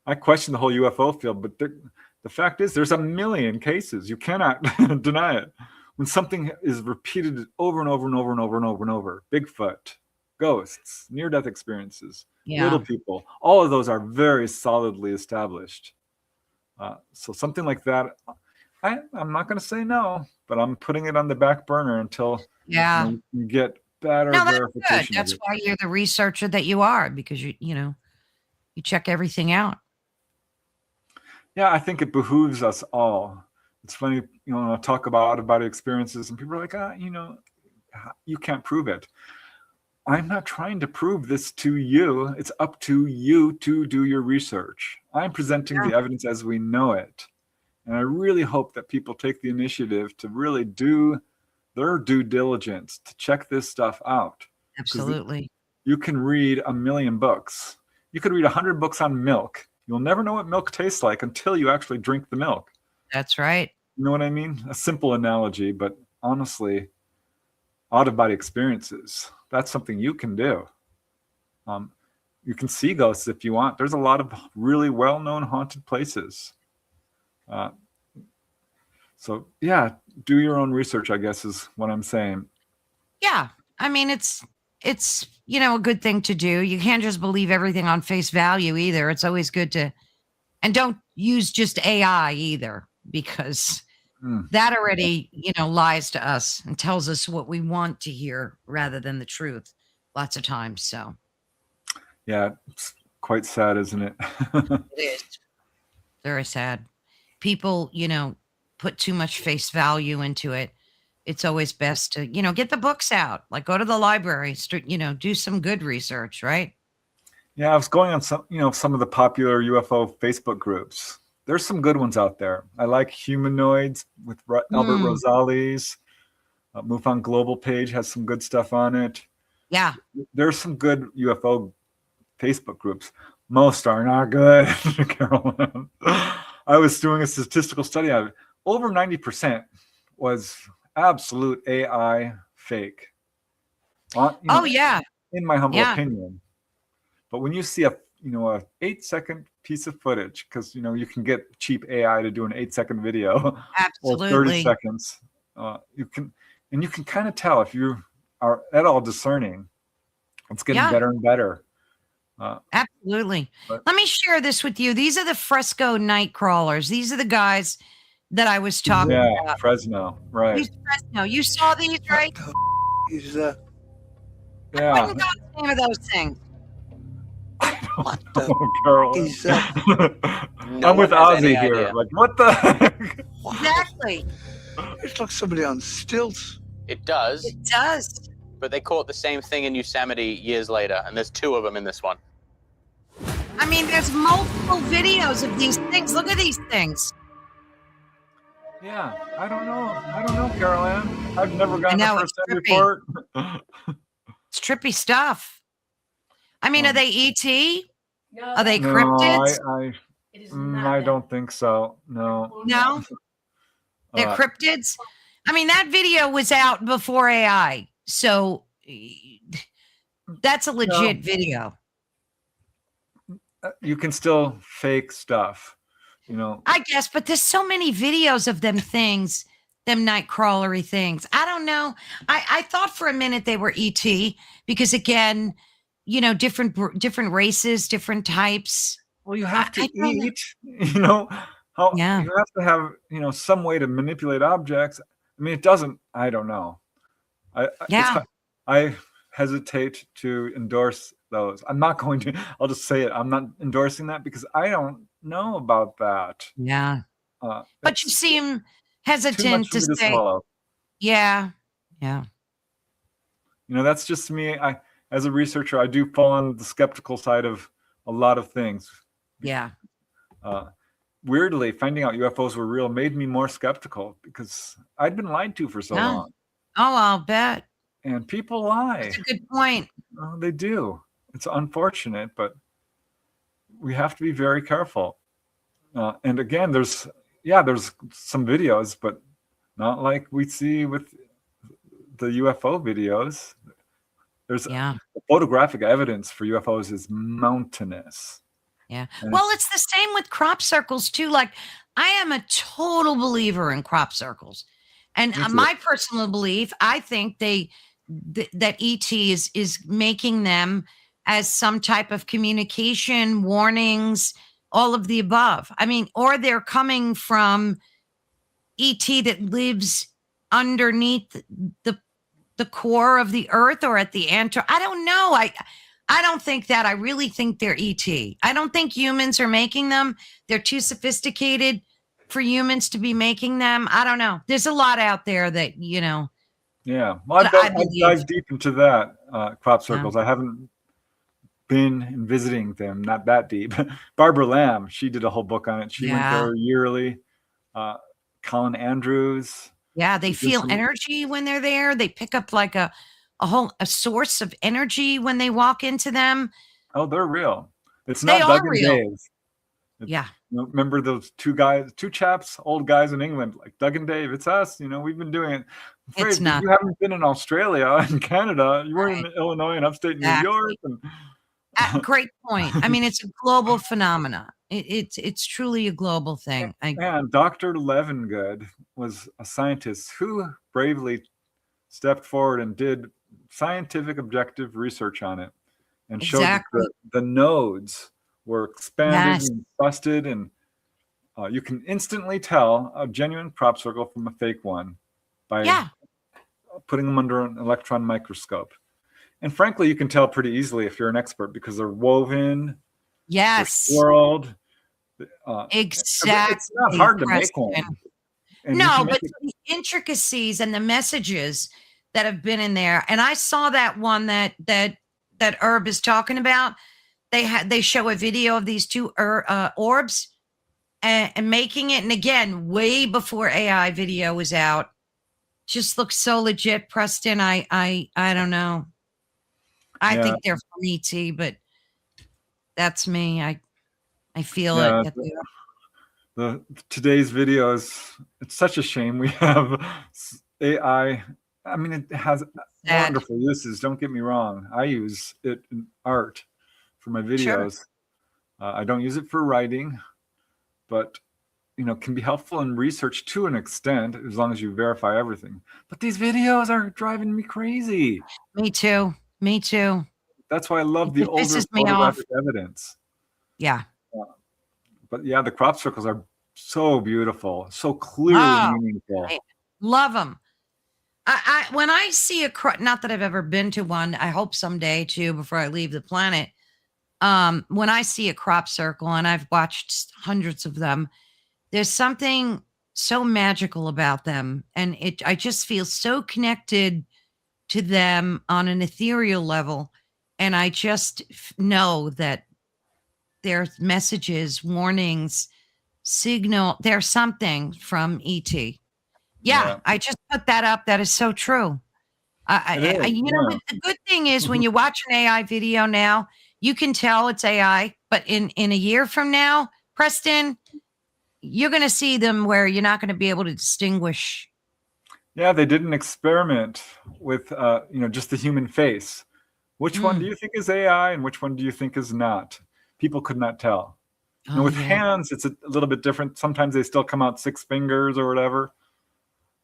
I question the whole UFO field, but the fact is there's a million cases. You cannot deny it. When something is repeated over and over and over and over and over and over, Bigfoot, ghosts, near-death experiences, little people, all of those are very solidly established. So something like that, I'm not going to say no, but I'm putting it on the back burner until you get better verification. That's good. That's why you're the researcher that you are, because you check everything out. Yeah, I think it behooves us all. It's funny, I talk about out-of-body experiences, and people are like, you can't prove it. I'm not trying to prove this to you. It's up to you to do your research. I'm presenting the evidence as we know it. And I really hope that people take the initiative to really do their due diligence to check this stuff out. Absolutely. You can read a million books. You could read 100 books on milk. You'll never know what milk tastes like until you actually drink the milk. That's right. You know what I mean? A simple analogy, but honestly, out-of-body experiences, that's something you can do. You can see ghosts if you want. There's a lot of really well-known haunted places. So yeah, do your own research, I guess, is what I'm saying. Yeah. I mean, it's a good thing to do. You can't just believe everything on face value either. It's always good to, and don't use just AI either, because that already, lies to us and tells us what we want to hear rather than the truth lots of times. So. Yeah, it's quite sad, isn't it? It is. Very sad. People, put too much face value into it. It's always best to, get the books out, like go to the library, do some good research, right? Yeah, I was going on some of the popular UFO Facebook groups. There's some good ones out there. I like Humanoids with Albert Rosales. MUFON Global page has some good stuff on it. Yeah. There's some good UFO Facebook groups. Most are not good, Carolyn. I was doing a statistical study on it. Over 90% was absolute AI fake. In my humble opinion. But when you see a 8-second piece of footage, because you can get cheap AI to do an 8-second video or 30 seconds, you can kind of tell if you are at all discerning. It's getting better and better. Absolutely. Let me share this with you. These are the Fresco night crawlers. These are the guys that I was talking about. Fresno, right. Fresno. You saw these, right? Is that? Yeah. What's the name of those things? What the girl? Is that? I'm with Ozzy here. Idea. Like, what the heck? Exactly. It's like somebody on stilts. It does. It does. But they caught the same thing in Yosemite years later, and there's 2 of them in this one. I mean, there's multiple videos of these things. Look at these things. Yeah, I don't know, Carol Ann. I've never I gotten a know, it's first-hand trippy. report. It's trippy stuff. I mean, are they ET? Are they No, cryptids? I don't think so. No. No, they're Uh, cryptids. I mean, that video was out before AI, so that's a no, legit video. you can still fake stuff, you know. I guess, but there's so many videos of them things, them night crawlery things. I don't know. I thought for a minute they were ET because again, different races, different types. Well, you have to I don't know. eat, you know, how Yeah. you have to have, some way to manipulate objects. I mean, it doesn't, I don't know. Yeah. I hesitate to endorse those. I'm not going to, I'll just say it. I'm not endorsing that because I don't know about that. Yeah. But you It's seem too much hesitant for to me to say, swallow. yeah. Yeah. That's just me. As a researcher, I do fall on the skeptical side of a lot of things. Yeah. Weirdly, finding out UFOs were real made me more skeptical because I'd been lied to for so Yeah. long. Oh, I'll bet. And people lie. That's a good point. They do. It's unfortunate, but we have to be very careful. And again, there's some videos, but not like we see with the UFO videos. There's Yeah. the photographic evidence for UFOs is mountainous. Yeah. And Well, it's the same with crop circles too. Like I am a total believer in crop circles. And Me too. my personal belief, I think that ET is making them as some type of communication, warnings, all of the above. I mean, or they're coming from ET that lives underneath the core of the earth or at the I don't know. I don't think that. I really think they're ET. I don't think humans are making them. They're too sophisticated for humans to be making them. I don't know. There's a lot out there that, Yeah. Well, I I've believe. dived deep into that crop Yeah. circles. I haven't been and visiting them, not that deep. Barbara Lamb, she did a whole book on it. She went Yeah. there yearly. Colin Andrews. Yeah, they She did feel some- energy when they're there. They pick up like a source of energy when they walk into them. Oh, they're real. It's They not are Doug and real. Dave. Yeah. Remember those two chaps, old guys in England, like Doug and Dave? It's us. We've been doing it. I'm afraid It's not. You haven't been in Australia and Canada. You weren't in Illinois and upstate Exactly. New York. And Great point. I mean, it's a global phenomena. It's truly a global thing. and Dr. Levengood was a scientist who bravely stepped forward and did scientific objective research on it and showed that Exactly. the nodes were expanded Yes. and busted, and you can instantly tell a genuine crop circle from a fake one by putting them under an electron microscope. And frankly, you can tell pretty easily if you're an expert because they're woven, Yes. they're swirled. Exactly. It's not hard to make Preston. one. And you No, can make but it- the intricacies and the messages that have been in there, and I saw that one that Herb is talking about. They show a video of these two orbs and making it, and again, way before AI video was out. Just looks so legit, Preston. I don't know. I Yeah. think they're from ET, but that's me. I feel Yeah, it. That they are. today's videos, it's such a shame we have AI. I mean, it has Sad. wonderful uses. Don't get me wrong. I use it in art for my videos. I don't use it for writing, but can be helpful in research to an extent as long as you verify everything. But these videos are driving me crazy. Me too. Me too. That's why I love the It older pisses me off. photographic evidence. Yeah. But yeah, the crop circles are so beautiful, so clearly Oh, meaningful. I love them. When I see not that I've ever been to one, I hope someday too before I leave the planet. When I see a crop circle, and I've watched hundreds of them, there's something so magical about them, and I just feel so connected to them on an ethereal level, and I just know that there's messages, warnings, signal. There's something from ET. Yeah, I just put that up. That is so true. You know, the good thing is when you watch an AI video now, you can tell it's AI. But in a year from now, Preston, you're going to see them where you're not going to be able to distinguish. Yeah, they did an experiment with, just the human face. Which one do you think is AI and which one do you think is not? People could not tell. With hands, it's a little bit different. Sometimes they still come out 6 fingers or whatever.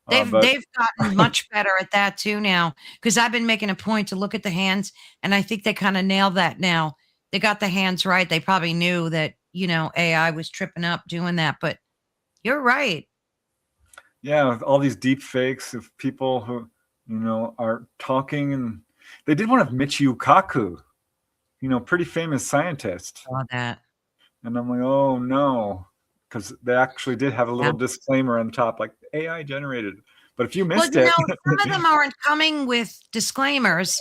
They've gotten much better at that too now, because I've been making a point to look at the hands, and I think they kind of nailed that now. They got the hands right. They probably knew that, AI was tripping up doing that, but you're right. Yeah, with all these deep fakes of people who, are talking, and they did one of Michio Kaku, pretty famous scientist. Saw that. And I'm like, oh no, because they actually did have a little disclaimer on top, like AI generated. But if you missed it, some of them aren't coming with disclaimers,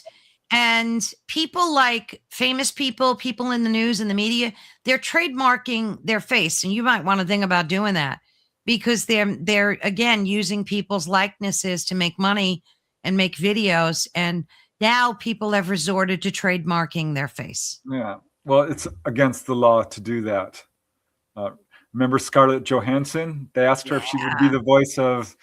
and people like famous people in the news and the media, they're trademarking their face, and you might want to think about doing that because they're again using people's likenesses to make money and make videos, and now people have resorted to trademarking their face. Yeah. Well, it's against the law to do that. Remember Scarlett Johansson? They asked her if she would be the voice of,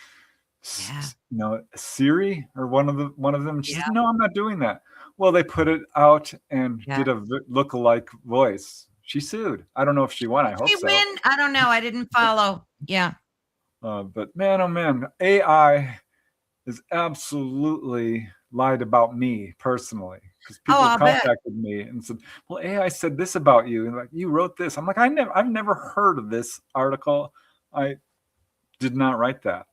Siri or one of them. She said, "No, I'm not doing that." Well, they put it out and did a look-alike voice. She sued. I don't know if she won. I hope so. Win? I don't know. I didn't follow. Yeah. But man, oh man, AI is absolutely lied about me personally, because people contacted me and said, "Well, AI said this about you, and like you wrote this." I'm like, I've never heard of this article. I did not write that.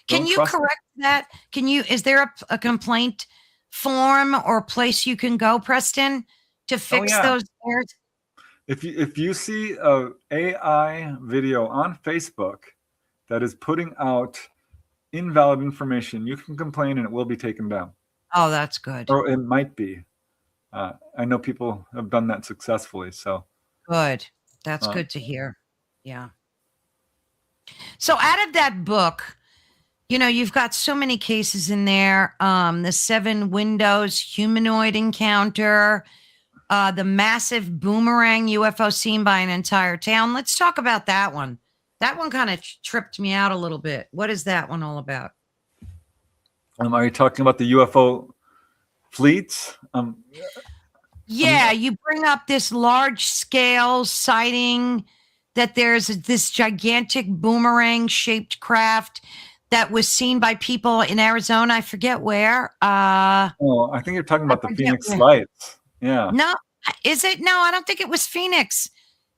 Can you correct that? Is there a complaint form or place you can go, Preston, to fix those errors? If you see a AI video on Facebook that is putting out invalid information, you can complain and it will be taken down. Oh, that's good. Or it might be. I know people have done that successfully. So good. That's good to hear. Yeah. So out of that book, you've got so many cases in there. The 7 Windows humanoid encounter, the massive boomerang UFO seen by an entire town. Let's talk about that one. That one kind of tripped me out a little bit. What is that one all about? Are you talking about the UFO fleets? You bring up this large scale sighting that there's this gigantic boomerang shaped craft that was seen by people in Arizona. I forget where. I think you're talking about the Phoenix Lights. Yeah. No, is it? No, I don't think it was Phoenix.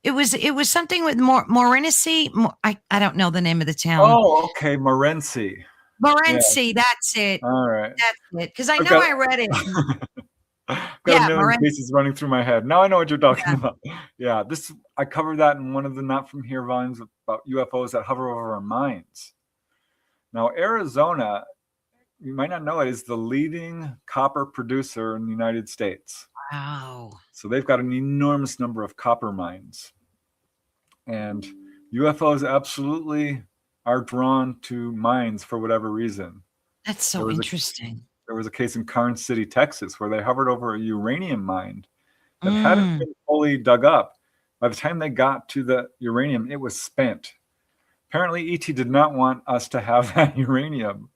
It was something with Morenci. I don't know the name of the town. Oh, okay, Morenci. Morenci, that's it. All right. That's it. Because I know I read it. Got a million cases running through my head. Now I know what you're talking about. Yeah, I covered that in one of the Not From Here volumes about UFOs that hover over our minds. Now, Arizona, you might not know it, is the leading copper producer in the United States. Wow. So they've got an enormous number of copper mines. And UFOs absolutely are drawn to mines for whatever reason. That's so interesting. There was a case in Karnes City, Texas, where they hovered over a uranium mine that hadn't been fully dug up. By the time they got to the uranium, it was spent. Apparently, ET did not want us to have that uranium.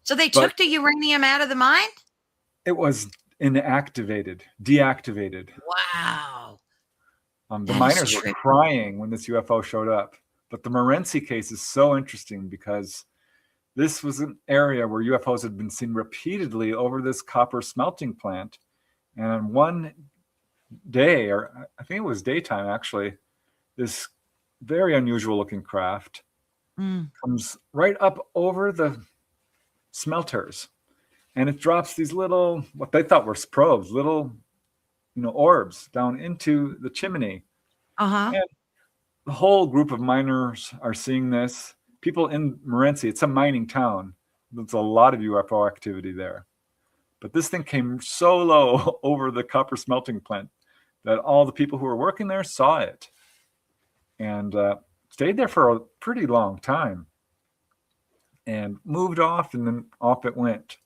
So they took the uranium out of the mine? It was deactivated. Wow. The miners were crying when this UFO showed up. But the Morenci case is so interesting because this was an area where UFOs had been seen repeatedly over this copper smelting plant. And on one day, or I think it was daytime actually, this very unusual looking craft comes right up over the smelters. And it drops these little, what they thought were probes, little, orbs down into the chimney. Uh-huh. And the whole group of miners are seeing this. People in Morenci, it's a mining town. There's a lot of UFO activity there. But this thing came so low over the copper smelting plant that all the people who were working there saw it. And stayed there for a pretty long time and moved off, and then off it went.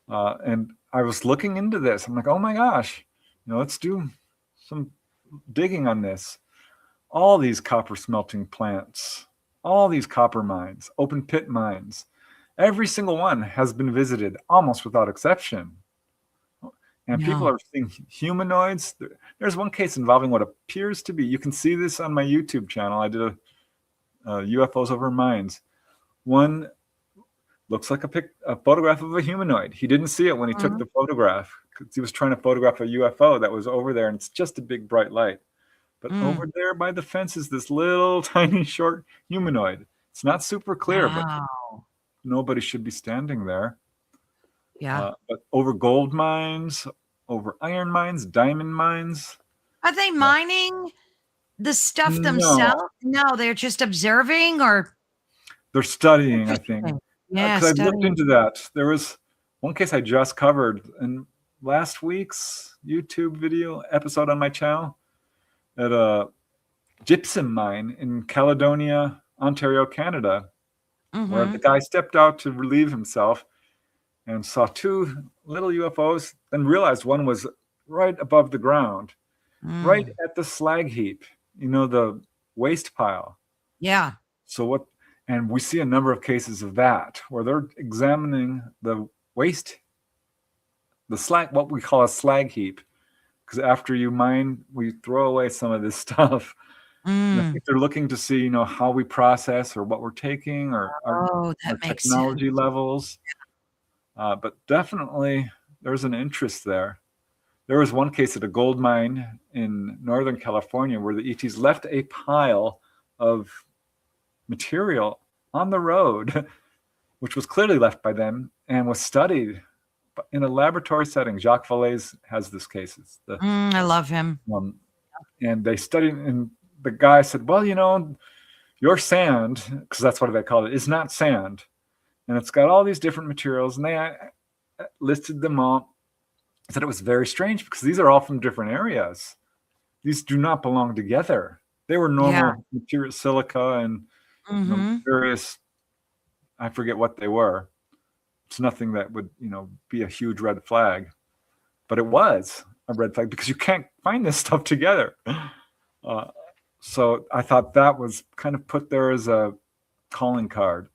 And I was looking into this. I'm like, oh my gosh, let's do some digging on this. All these copper smelting plants, all these copper mines, open pit mines, every single one has been visited almost without exception. And people are seeing humanoids. There's one case involving what appears to be, you can see this on my YouTube channel. I did a UFOs over mines. One looks like a photograph of a humanoid. He didn't see it when he took the photograph because he was trying to photograph a UFO that was over there, and it's just a big bright light. But over there by the fence is this little tiny short humanoid. It's not super clear, but nobody should be standing there. Yeah. But over gold mines, over iron mines, diamond mines. Are they mining the stuff themselves? No, they're just observing, or they're studying, I think. Yeah, because I looked into that. There was one case I just covered in last week's YouTube video episode on my channel at a gypsum mine in Caledonia, Ontario, Canada, where the guy stepped out to relieve himself and saw two little UFOs, then realized one was right above the ground, right at the slag heap, the waste pile. Yeah. So what? And we see a number of cases of that where they're examining the waste, the slag, what we call a slag heap, because after you mine, we throw away some of this stuff. And I think they're looking to see, how we process or what we're taking or our technology levels. But definitely there's an interest there. There was one case at a gold mine in Northern California where the ETs left a pile of material on the road, which was clearly left by them and was studied in a laboratory setting. Jacques Vallée has this case. I love him. And they studied, and the guy said, well, your sand, because that's what they called it, is not sand. And it's got all these different materials, and they listed them all. Said it was very strange because these are all from different areas. These do not belong together. They were normal material, silica and various, I forget what they were. It's nothing that would, be a huge red flag. But it was a red flag because you can't find this stuff together. So I thought that was kind of put there as a calling card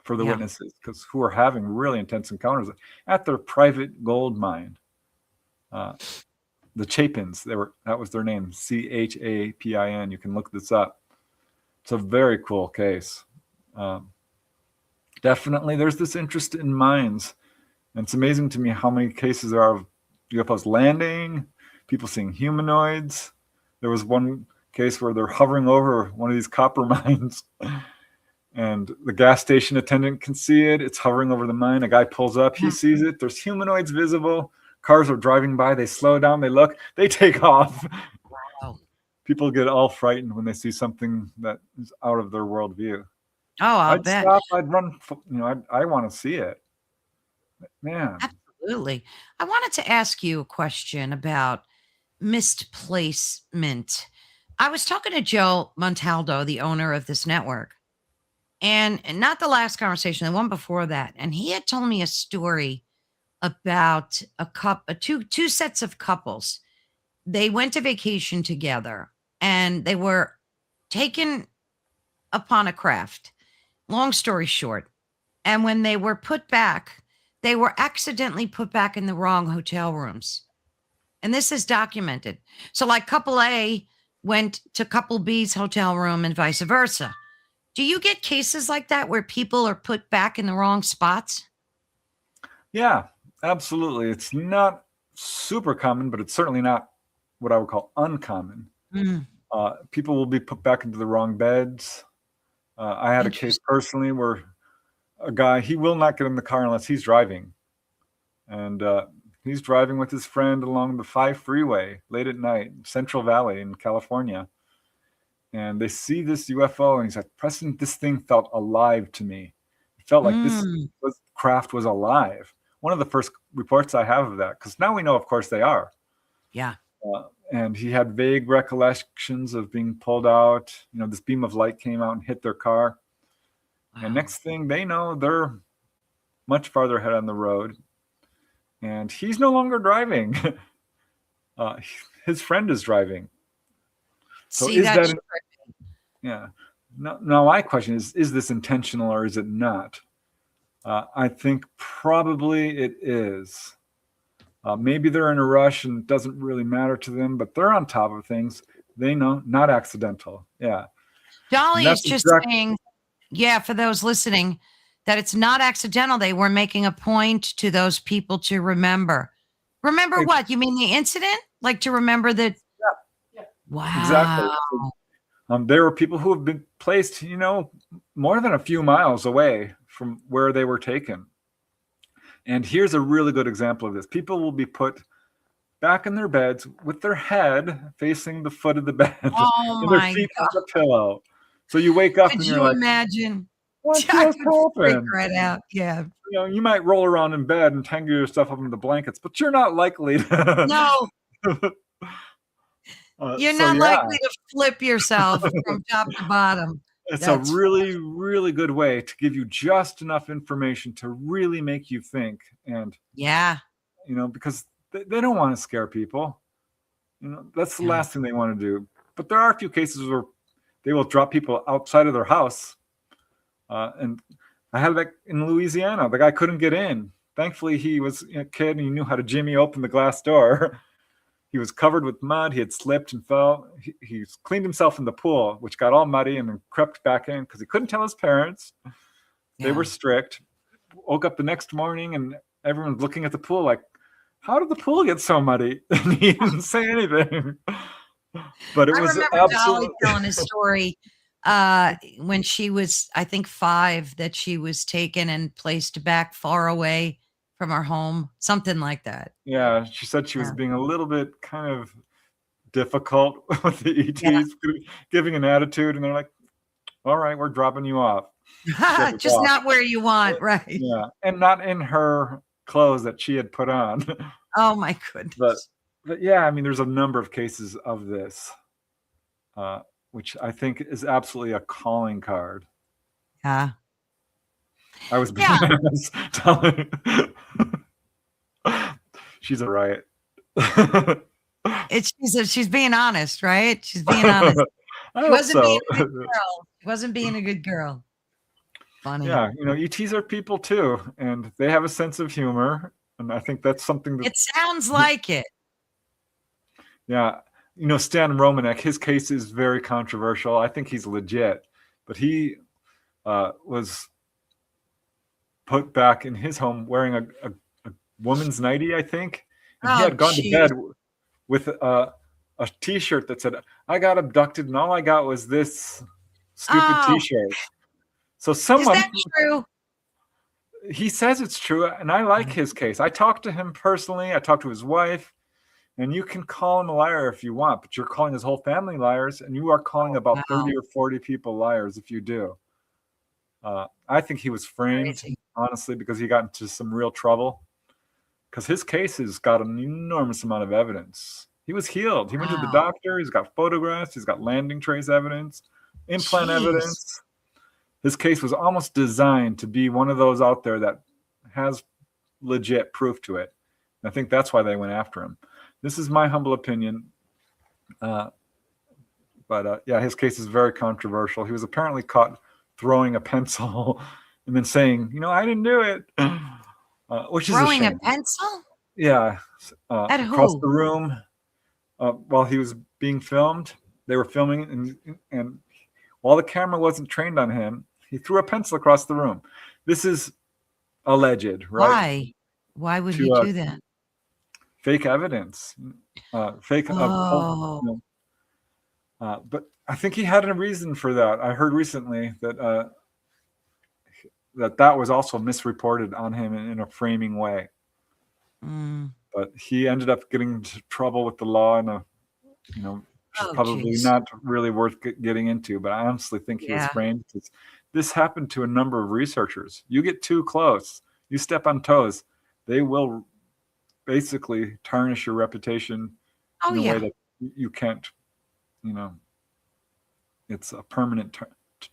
for the witnesses, because who are having really intense encounters at their private gold mine. The Chapins, that was their name, Chapin. You can look this up. It's a very cool case. Definitely there's this interest in mines, and it's amazing to me how many cases there are of UFOs landing, people seeing humanoids. There was one case where they're hovering over one of these copper mines, and the gas station attendant can see it. It's hovering over the mine. A guy pulls up. He sees it. There's humanoids visible. Cars are driving by. They slow down. They look. They take off. Wow. People get all frightened when they see something that is out of their worldview. Oh, I'll I'd bet. stop. I'd run. I want to see it. Man. Absolutely. I wanted to ask you a question about misplacement. I was talking to Joe Montaldo, the owner of this network, and not the last conversation, the one before that. And he had told me a story about two sets of couples. They went to vacation together and they were taken upon a craft. Long story short. And when they were put back, they were accidentally put back in the wrong hotel rooms. And this is documented. So like couple A went to couple B's hotel room and vice versa. Do you get cases like that where people are put back in the wrong spots? Yeah, absolutely. It's not super common, but it's certainly not what I would call uncommon. People will be put back into the wrong beds. I had a case personally where a guy, he will not get in the car unless he's driving. And he's driving with his friend along the 5 freeway late at night, Central Valley in California. And they see this UFO, and he's like, Preston, this thing felt alive to me. It felt like this craft was alive. One of the first reports I have of that, because now we know, of course, they are. Yeah. and he had vague recollections of being pulled out. This beam of light came out and hit their car. Wow. And next thing they know, they're much farther ahead on the road. And he's no longer driving. His friend is driving. So See, is that's that yeah. Now my question is this intentional or is it not? I think probably it is. Maybe they're in a rush and it doesn't really matter to them, but they're on top of things. They know, not accidental. Yeah. Dolly is just saying, yeah, for those listening, that it's not accidental. They were making a point to those people to remember. Remember what? You mean the incident? Like to remember that? Yeah. Wow. Exactly. There were people who have been placed, more than a few miles away from where they were taken. And here's a really good example of this. People will be put back in their beds with their head facing the foot of the bed and their feet on the pillow. So you wake up and you're like, imagine? What just happened? Right out. Yeah. You might roll around in bed and tangle yourself up in the blankets, but you're not likely to. No. You're not likely to flip yourself from top to bottom. It's a really, really good way to give you just enough information to really make you think. And because they don't want to scare people. That's the last thing they want to do. But there are a few cases where they will drop people outside of their house. And I had that in Louisiana. The guy couldn't get in. Thankfully, he was a kid and he knew how to jimmy open the glass door. He was covered with mud. He had slipped and fell. He cleaned himself in the pool, which got all muddy, and then crept back in because he couldn't tell his parents. They were strict. Woke up the next morning, and everyone's looking at the pool like, how did the pool get so muddy? And he didn't say anything. But it was absolutely Dolly telling his story when she was, I think, 5, that she was taken and placed back far away from our home, something like that. Yeah, she said she was being a little bit kind of difficult with the ETs, giving an attitude, and they're like, all right, we're dropping you off. Just not where you want, right? Yeah, and not in her clothes that she had put on. Oh my goodness. But yeah, I mean, there's a number of cases of this, which I think is absolutely a calling card. Yeah. I was being honest. She's a riot. She's being honest, right? She's being honest. She wasn't being a good girl. She wasn't being a good girl. Funny. Yeah, ETs are people too, and they have a sense of humor, and I think that's something that it sounds like it. Yeah, Stan Romanek, his case is very controversial. I think he's legit, but he was put back in his home wearing a woman's nightie, I think. And he had gone to bed with a T-shirt that said, I got abducted and all I got was this stupid T-shirt. So someone... Is that true? He says it's true, and I like his case. I talked to him personally. I talked to his wife, and you can call him a liar if you want, but you're calling his whole family liars, and you are calling about 30 or 40 people liars if you do. I think he was framed, honestly, because he got into some real trouble. Because his case has got an enormous amount of evidence. He was healed. He went to the doctor. He's got photographs. He's got landing trace evidence, implant evidence. His case was almost designed to be one of those out there that has legit proof to it. And I think that's why they went after him. This is my humble opinion. But his case is very controversial. He was apparently caught throwing a pencil and then saying, I didn't do it. Which is throwing a pencil? Yeah. At across who? the room while he was being filmed. They were filming, and while the camera wasn't trained on him, he threw a pencil across the room. This is alleged, right? Why would he do that? Fake evidence. But I think he had a reason for that. I heard recently that that was also misreported on him in a framing way. But he ended up getting into trouble with the law, and probably not really worth getting into. But I honestly think he was framed because this happened to a number of researchers. You get too close, you step on toes, they will basically tarnish your reputation in a way that you can't, it's a permanent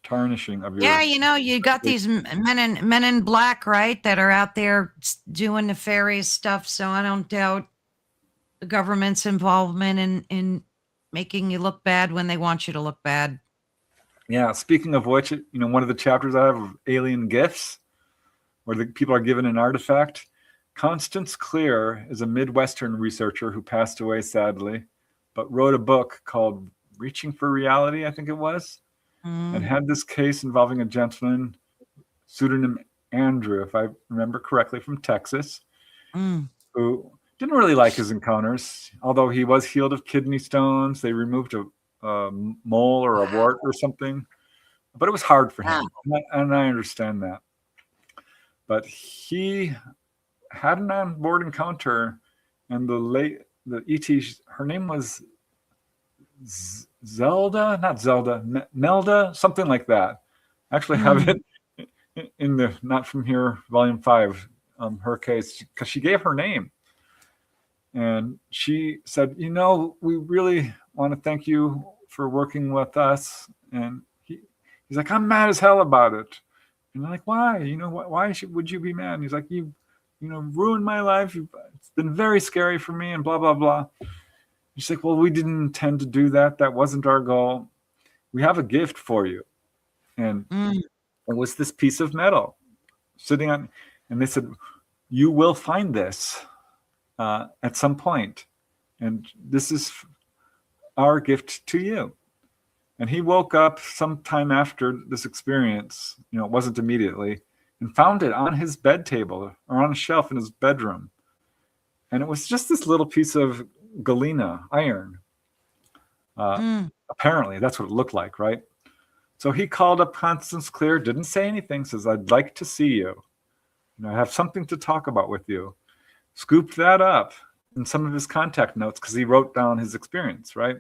tarnishing of your. Yeah, you got these men in black, right, that are out there doing nefarious stuff. So I don't doubt the government's involvement in making you look bad when they want you to look bad. Yeah. Speaking of which, one of the chapters I have of alien gifts, where the people are given an artifact. Constance Clear is a Midwestern researcher who passed away sadly, but wrote a book called Reaching for Reality, I think it was, and had this case involving a gentleman, pseudonym Andrew, if I remember correctly, from Texas, who didn't really like his encounters, although he was healed of kidney stones. They removed a mole or a wart or something, but it was hard for him, and I understand that. But he had an on-board encounter, and the ET, her name was Melda, something like that. I actually have it in the Not From Here, Volume 5, her case, because she gave her name. And she said, we really want to thank you for working with us. And he's like, I'm mad as hell about it. And I'm like, why? Why would you be mad? And he's like, you ruined my life. It's been very scary for me and blah, blah, blah. She's like, well, we didn't intend to do that. That wasn't our goal. We have a gift for you. And it was this piece of metal sitting on, and they said, you will find this at some point. And this is our gift to you. And he woke up sometime after this experience, it wasn't immediately, and found it on his bed table or on a shelf in his bedroom. And it was just this little piece of galena, iron. Apparently, that's what it looked like, right? So he called up Constance Clear, didn't say anything, says, I'd like to see you. I have something to talk about with you. Scooped that up in some of his contact notes because he wrote down his experience, right?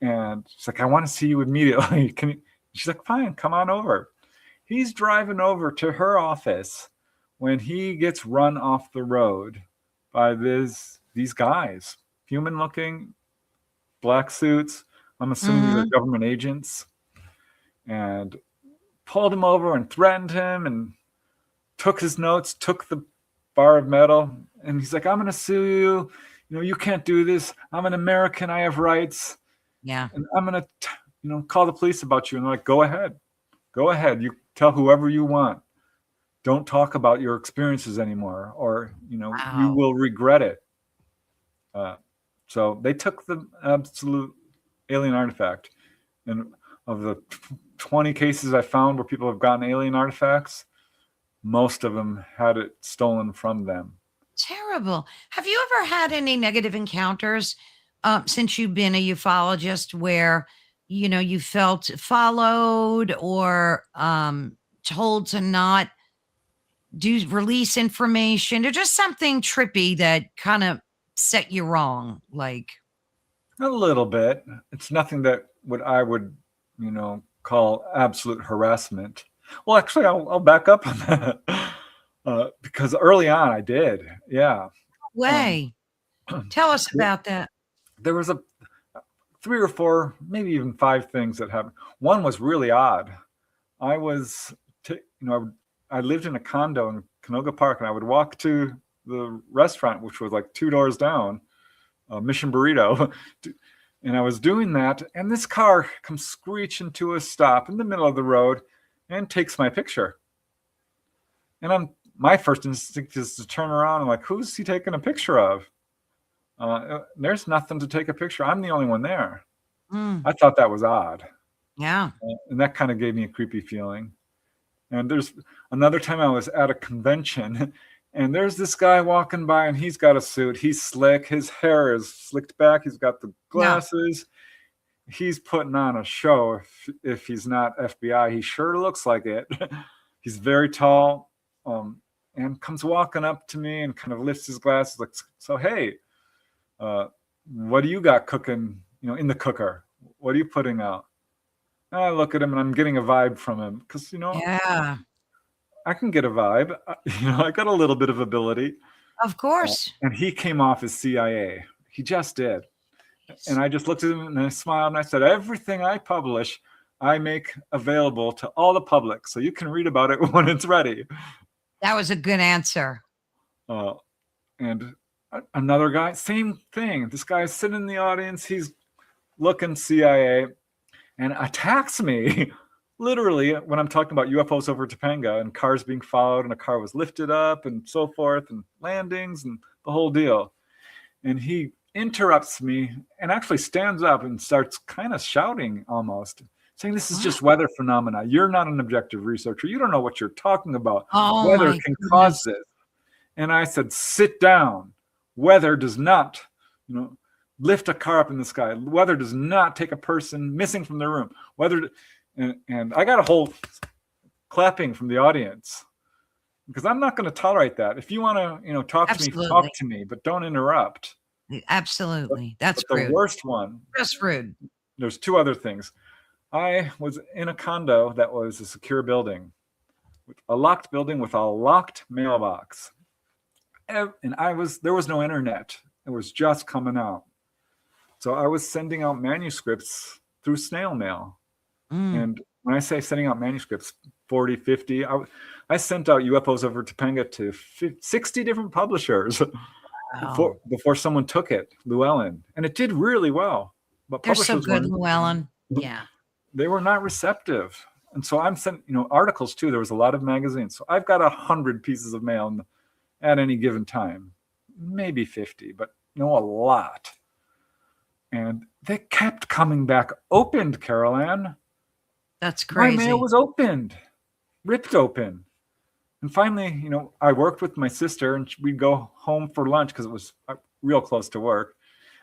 And she's like, I want to see you immediately. She's like, fine, come on over. He's driving over to her office when he gets run off the road by these guys, human looking, black suits. I'm assuming these are government agents, and pulled him over and threatened him and took his notes, took the bar of metal. And he's like, I'm going to sue you. You can't do this. I'm an American. I have rights. Yeah. And I'm going to, call the police about you. And they're like, go ahead. Go ahead. You tell whoever you want. Don't talk about your experiences anymore, or, you will regret it. So they took the absolute alien artifact. And of the 20 cases I found where people have gotten alien artifacts, most of them had it stolen from them. Terrible. Have you ever had any negative encounters since you've been a ufologist where, you felt followed or told to not release information, or just something trippy that kind of set you wrong? Like a little bit. It's nothing that I would, call absolute harassment. Well, actually, I'll back up on that because early on I did. Yeah. Way. Tell us about that. There was 3 or 4, maybe even 5 things that happened. One was really odd. I was, I lived in a condo in Canoga Park, and I would walk to the restaurant, which was like 2 doors down, Mission Burrito. And I was doing that, and this car comes screeching to a stop in the middle of the road and takes my picture. And my first instinct is to turn around and like, who's he taking a picture of? There's nothing to take a picture. I'm the only one there. I thought that was odd. Yeah. And that kind of gave me a creepy feeling. And there's another time I was at a convention, and there's this guy walking by, and he's got a suit. He's slick. His hair is slicked back. He's got the glasses. Yeah. He's putting on a show. If he's not FBI, he sure looks like it. He's very tall, and comes walking up to me and kind of lifts his glasses like, so, hey, what do you got cooking, in the cooker? What are you putting out? And I look at him, and I'm getting a vibe from him because, yeah, I can get a vibe. I got a little bit of ability. Of course. And he came off as CIA. He just did. And I just looked at him and I smiled and I said, everything I publish, I make available to all the public. So you can read about it when it's ready. That was a good answer. And another guy, same thing. This guy's sitting in the audience. He's looking CIA and attacks me. Literally, when I'm talking about UFOs over Topanga and cars being followed and a car was lifted up and so forth and landings and the whole deal. And he interrupts me and actually stands up and starts kind of shouting almost, saying this is just weather phenomena. You're not an objective researcher. You don't know what you're talking about. Weather can cause this. And I said, sit down. Weather does not, lift a car up in the sky. Weather does not take a person missing from their room. Weather, and I got a whole clapping from the audience because I'm not going to tolerate that. If you want to, talk to me, talk to me, but don't interrupt. Absolutely. That's rude. The worst one. Just rude. There's two other things. I was in a condo that was a secure building, a locked building with a locked mailbox. And there was no internet. It was just coming out. So I was sending out manuscripts through snail mail. And when I say sending out manuscripts, 40, 50, I sent out UFOs over Topanga to 60 different publishers before someone took it, Llewellyn. And it did really well. But they're so good, Llewellyn. Yeah. They were not receptive. And so I'm sending, articles too. There was a lot of magazines. So I've got 100 pieces of mail at any given time, maybe 50, but a lot. And they kept coming back opened, Carol Ann. That's crazy. My mail was opened, ripped open. And finally, I worked with my sister and we'd go home for lunch because it was real close to work.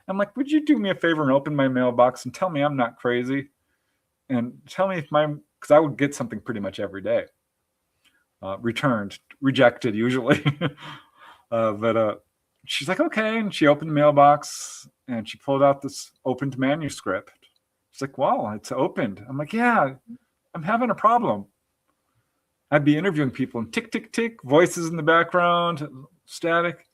I'm like, would you do me a favor and open my mailbox and tell me I'm not crazy? And tell me because I would get something pretty much every day. Returned, rejected usually. But she's like, okay. And she opened the mailbox and she pulled out this opened manuscript. She's like, wow, it's opened. I'm like, yeah, I'm having a problem. I'd be interviewing people and tick, tick, tick, voices in the background, static.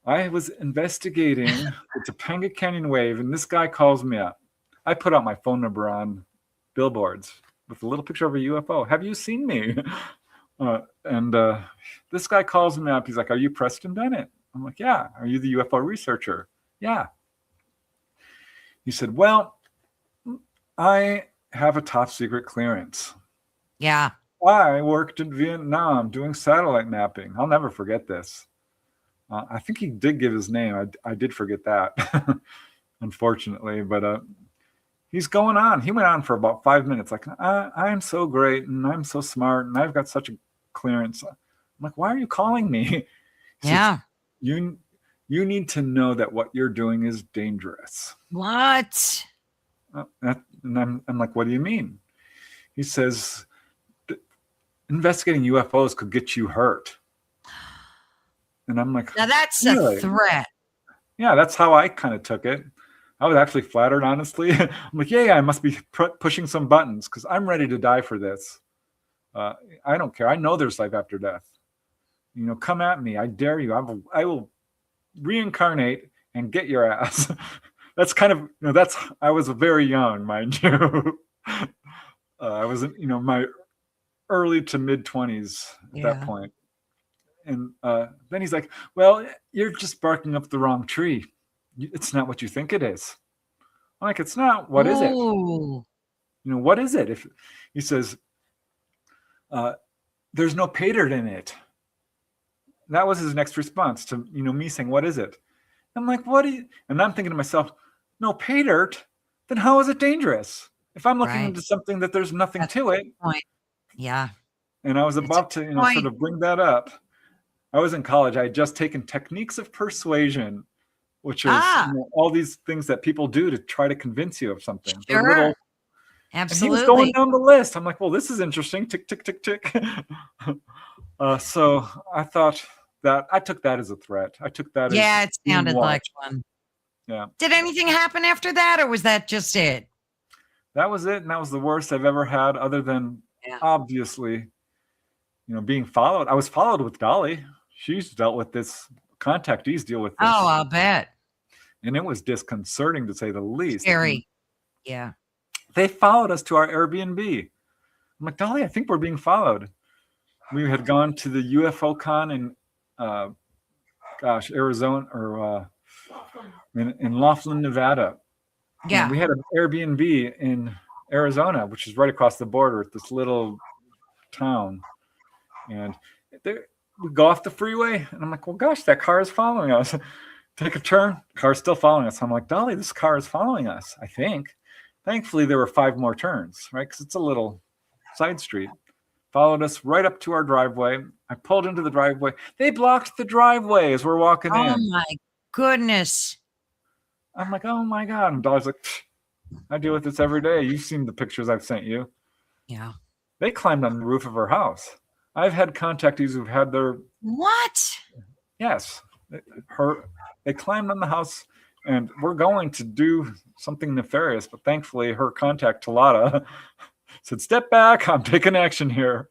I was investigating the Topanga Canyon wave and this guy calls me up. I put out my phone number on billboards with a little picture of a UFO. Have you seen me? And this guy calls me up. He's like, are you Preston Dennett? I'm like, yeah. Are you the UFO researcher? Yeah. He said, well, I have a top secret clearance. Yeah. I worked in Vietnam doing satellite mapping. I'll never forget this. I think he did give his name. I did forget that, unfortunately. But he's going on. He went on for about 5 minutes. Like, I'm so great and I'm so smart and I've got such a clearance. I'm like, why are you calling me? Yeah. You need to know that what you're doing is dangerous. What? And I'm like, what do you mean? He says, investigating UFOs could get you hurt. And I'm like, now that's really? a threat. Yeah, that's how I kind of took it. I was actually flattered, honestly. I'm like, yeah, I must be pushing some buttons because I'm ready to die for this. I don't care. I know there's life after death. Come at me. I dare you. I will reincarnate and get your ass. That's kind of, I was very young, mind you. I was, my early to mid 20s at that point. And then he's like, well, you're just barking up the wrong tree. It's not what you think it is. I'm like, it's not. What is it? What is it? If he says, there's no pay dirt in it. That was his next response to, me saying, what is it? I'm like, what do you, and I'm thinking to myself, no pay dirt, then how is it dangerous? If I'm looking into something that there's nothing to it. Point. Yeah. And I was about to, sort of bring that up. I was in college. I had just taken techniques of persuasion, which is all these things that people do to try to convince you of something. Sure. Absolutely. And he was going down the list. I'm like, well, this is interesting. Tick, tick, tick, tick. So I thought that I took that as a threat. I took that as it sounded like one. Yeah. Did anything happen after that, or was that just it? That was it. And that was the worst I've ever had, other than obviously, being followed. I was followed with Dolly. She's dealt with this. Contactees deal with this. Oh, I'll bet. And it was disconcerting to say the least. Scary. Yeah. They followed us to our Airbnb. I'm like, Dolly, I think we're being followed. We had gone to the UFO con in, Arizona, or in Laughlin, Nevada. Yeah. And we had an Airbnb in Arizona, which is right across the border at this little town. And we go off the freeway, and I'm like, well, gosh, that car is following us. Take a turn, car's still following us. I'm like, Dolly, this car is following us, I think. Thankfully, there were 5 more turns, right? Because it's a little side street. Followed us right up to our driveway. I pulled into the driveway. They blocked the driveway as we're walking in. Oh my goodness. I'm like, oh my God. And Dolly's like, I deal with this every day. You've seen the pictures I've sent you. Yeah. They climbed on the roof of our house. I've had contactees who've had their... What? Yes. They climbed on the house, and we're going to do something nefarious, but thankfully her contact, Talata, said, step back, I'm taking action here.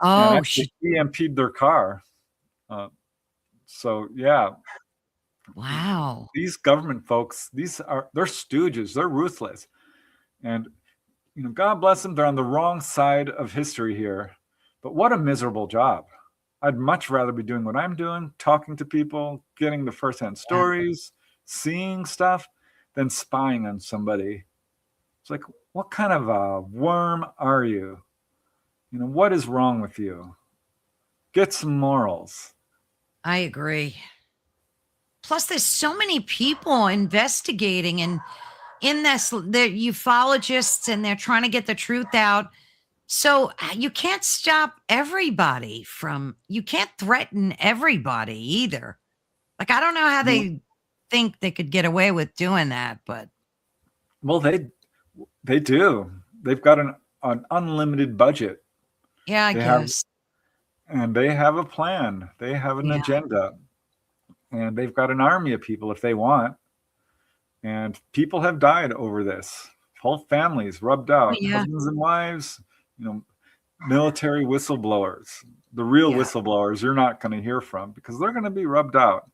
Oh, she EMP'd their car. So, yeah. Wow. These government folks, they're stooges. They're ruthless. And, God bless them. They're on the wrong side of history here. But what a miserable job. I'd much rather be doing what I'm doing, talking to people, getting the firsthand stories, seeing stuff, than spying on somebody. It's like, what kind of a worm are you? What is wrong with you? Get some morals. I agree. Plus, there's so many people investigating and in this, the ufologists, and they're trying to get the truth out. So you can't stop everybody you can't threaten everybody either. Like, I don't know how they think they could get away with doing that, but. Well, they do. They've got an unlimited budget. Yeah, I guess. And they have a plan. They have an agenda. And they've got an army of people if they want. And people have died over this. Whole families rubbed out. Husbands and wives, military whistleblowers. The real whistleblowers you're not going to hear from, because they're going to be rubbed out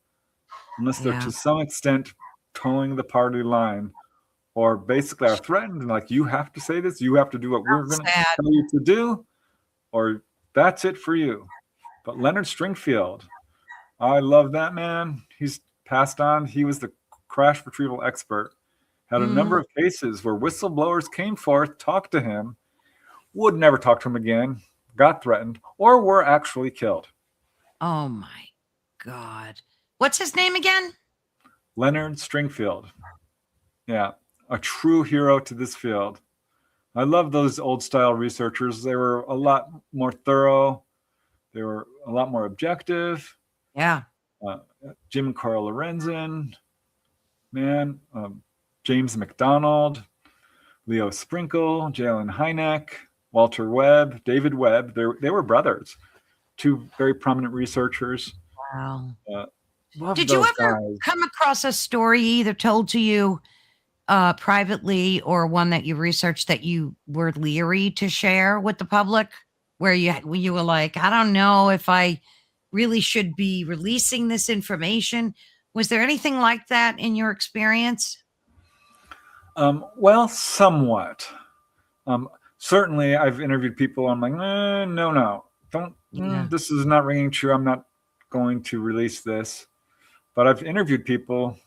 unless they're to some extent towing the party line, or basically are threatened, like, you have to say this, you have to do what we're going to tell you to do, or that's it for you. But Leonard Stringfield, I love that man. He's passed on. He was the crash retrieval expert. Had a number of cases where whistleblowers came forth, talked to him, would never talk to him again, got threatened, or were actually killed. Oh my God. What's his name again? Leonard Stringfield. Yeah, a true hero to this field. I love those old style researchers. They were a lot more thorough. They were a lot more objective. Yeah. Jim and Carl Lorenzen, man, James McDonald, Leo Sprinkle, Jalen Hynek, Walter Webb, David Webb. They were brothers, 2 very prominent researchers. Wow. Love Did you those ever guys. come across a story either told to you privately, or one that you researched that you were leery to share with the public, where you were like, I don't know if I really should be releasing this information? Was there anything like that in your experience? Well, somewhat. Certainly, I've interviewed people. I'm like, no, don't. This is not ringing true. I'm not going to release this. But I've interviewed people,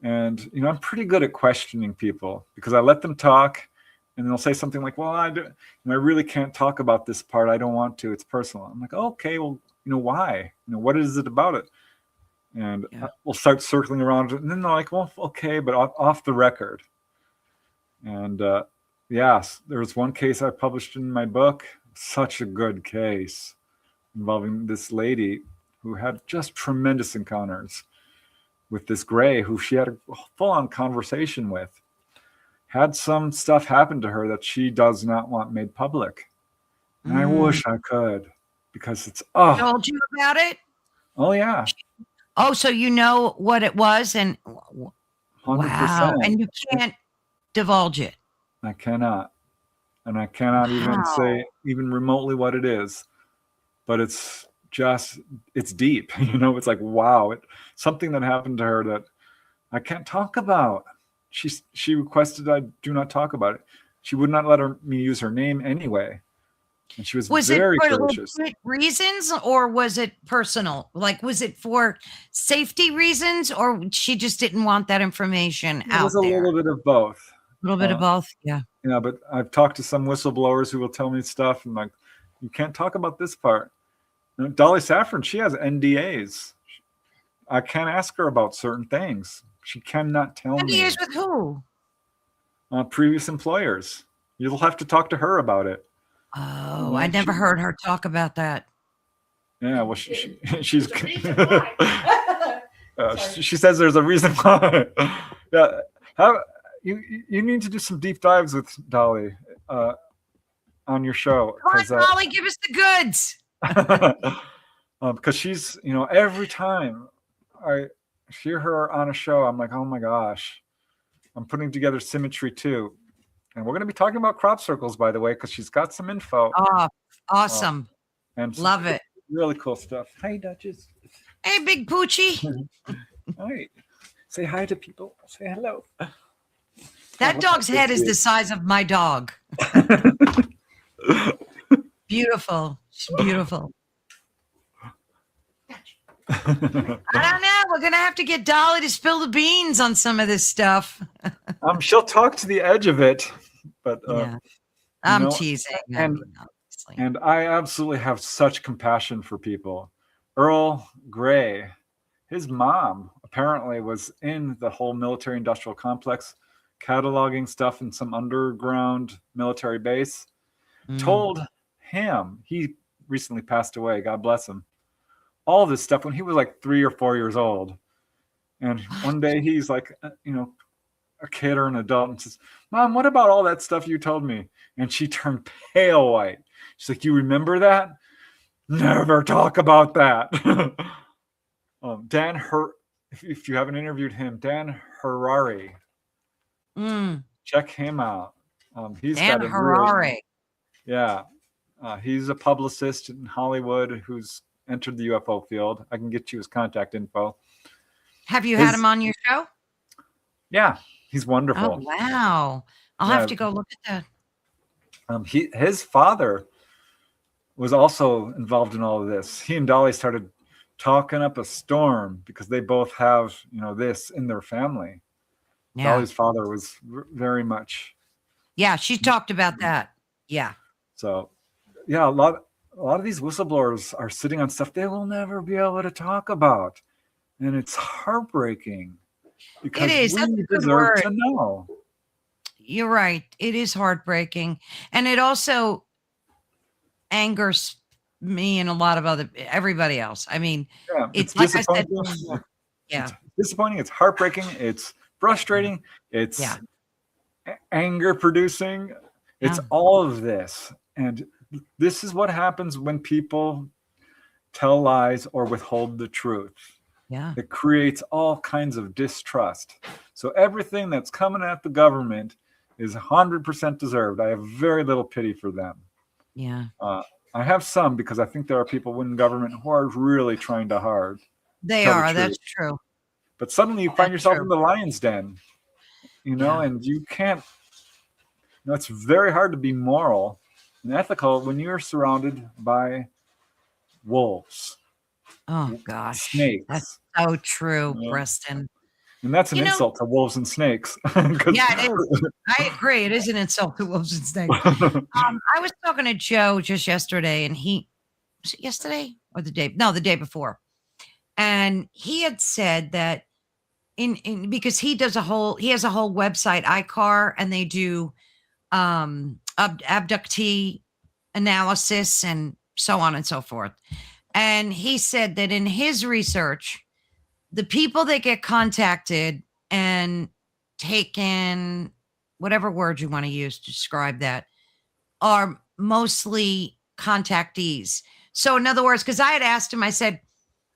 and I'm pretty good at questioning people, because I let them talk, and they'll say something like, "Well, I really can't talk about this part. I don't want to. It's personal." I'm like, "Okay, well, why? What is it about it?" And we'll start circling around, and then they're like, "Well, okay, but off the record." And yes, there was one case I published in my book, such a good case, involving this lady who had just tremendous encounters with this gray, who she had a full-on conversation with. Had some stuff happen to her that she does not want made public. And I wish I could, because it's, Told you about it? Oh, yeah. Oh, so you know what it was, and 100%. wow, and you can't divulge it. I cannot. And I cannot even say even remotely what it is. But it's just, it's deep. It's like, wow. Something that happened to her that I can't talk about. She requested I do not talk about it. She would not let me use her name anyway. And she was very it for gracious. legit reasons, or was it personal? Like, was it for safety reasons, or she just didn't want that information It out was a there? little bit of both. A little bit of both, yeah. Yeah, but I've talked to some whistleblowers who will tell me stuff, and like, you can't talk about this part. You know, Dolly Safran, she has NDAs. I can't ask her about certain things. She cannot tell me. NDAs with who? Previous employers. You'll have to talk to her about it. Oh, I never heard her talk about that. Yeah, well, she's. She says there's a reason why. Yeah, you need to do some deep dives with Dolly on your show. Come on, Dolly, give us the goods. Because she's, every time I hear her on a show, I'm like, oh my gosh, I'm putting together Symmetry 2. And we're going to be talking about crop circles, by the way, because she's got some info. Oh, awesome. And love it. Really cool stuff. Hi, Duchess. Hey, Big Poochie. Hi. Say hi to people. Say hello. That dog's head is the size of my dog. Beautiful. She's beautiful. I don't know. We're going to have to get Dolly to spill the beans on some of this stuff. She'll talk to the edge of it, but yeah. I'm teasing. And I absolutely have such compassion for people. Earl Grey, his mom apparently was in the whole military industrial complex, cataloging stuff in some underground military base. Told him, he recently passed away, God bless him, all this stuff when he was like 3 or 4 years old. And one day he's like, a kid or an adult, and says, Mom, what about all that stuff you told me? And she turned pale white. She's like, you remember that? Never talk about that. If you haven't interviewed him, Dan Harari, check him out. He's Dan got Harari. He's a publicist in Hollywood who's entered the UFO field. I can get you his contact info. Have you had him on your show? Yeah, he's wonderful. Oh, wow. I'll have to go look at that. His father was also involved in all of this. He and Dolly started talking up a storm because they both have, this in their family. Yeah. Dolly's father was very much. Yeah, she talked about that. Yeah. So, yeah, a lot of these whistleblowers are sitting on stuff they will never be able to talk about. And it's heartbreaking because it is. we deserve to know. You're right. It is heartbreaking. And it also angers me and a lot of everybody else. I mean, it's like I said. Yeah. It's disappointing. It's heartbreaking. It's frustrating. It's anger producing. It's all of this. And this is what happens when people tell lies or withhold the truth. Yeah. It creates all kinds of distrust. So everything that's coming at the government is 100% deserved. I have very little pity for them. Yeah. I have some because I think there are people in government who are really trying to hard. They are. That's true. But suddenly you find yourself in the lion's den, and you can't. It's very hard to be moral and ethical when you're surrounded by wolves. Oh gosh, snakes. That's so true, Preston. And that's an insult to wolves and snakes. Yeah, it is. I agree. It is an insult to wolves and snakes. I was talking to Joe just yesterday, and was it yesterday or the day before, and he had said that because he has a whole website, ICAR, and they do abductee analysis and so on and so forth. And he said that in his research, the people that get contacted and taken, whatever word you want to use to describe that, are mostly contactees. So in other words, because I had asked him, I said,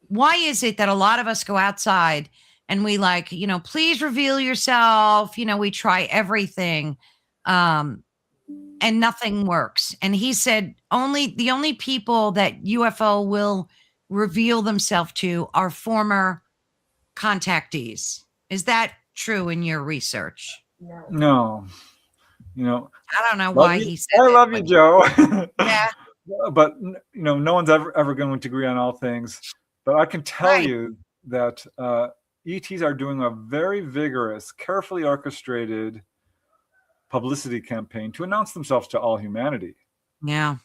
why is it that a lot of us go outside and we please reveal yourself, we try everything, and nothing works. And he said the only people that UFO will reveal themselves to are former contactees. Is that true in your research? No, I don't know love why you. he said I it, love you, but Joe. yeah, But no one's ever going to agree on all things. But I can tell right. you that ETs are doing a very vigorous, carefully orchestrated publicity campaign to announce themselves to all humanity. Yeah.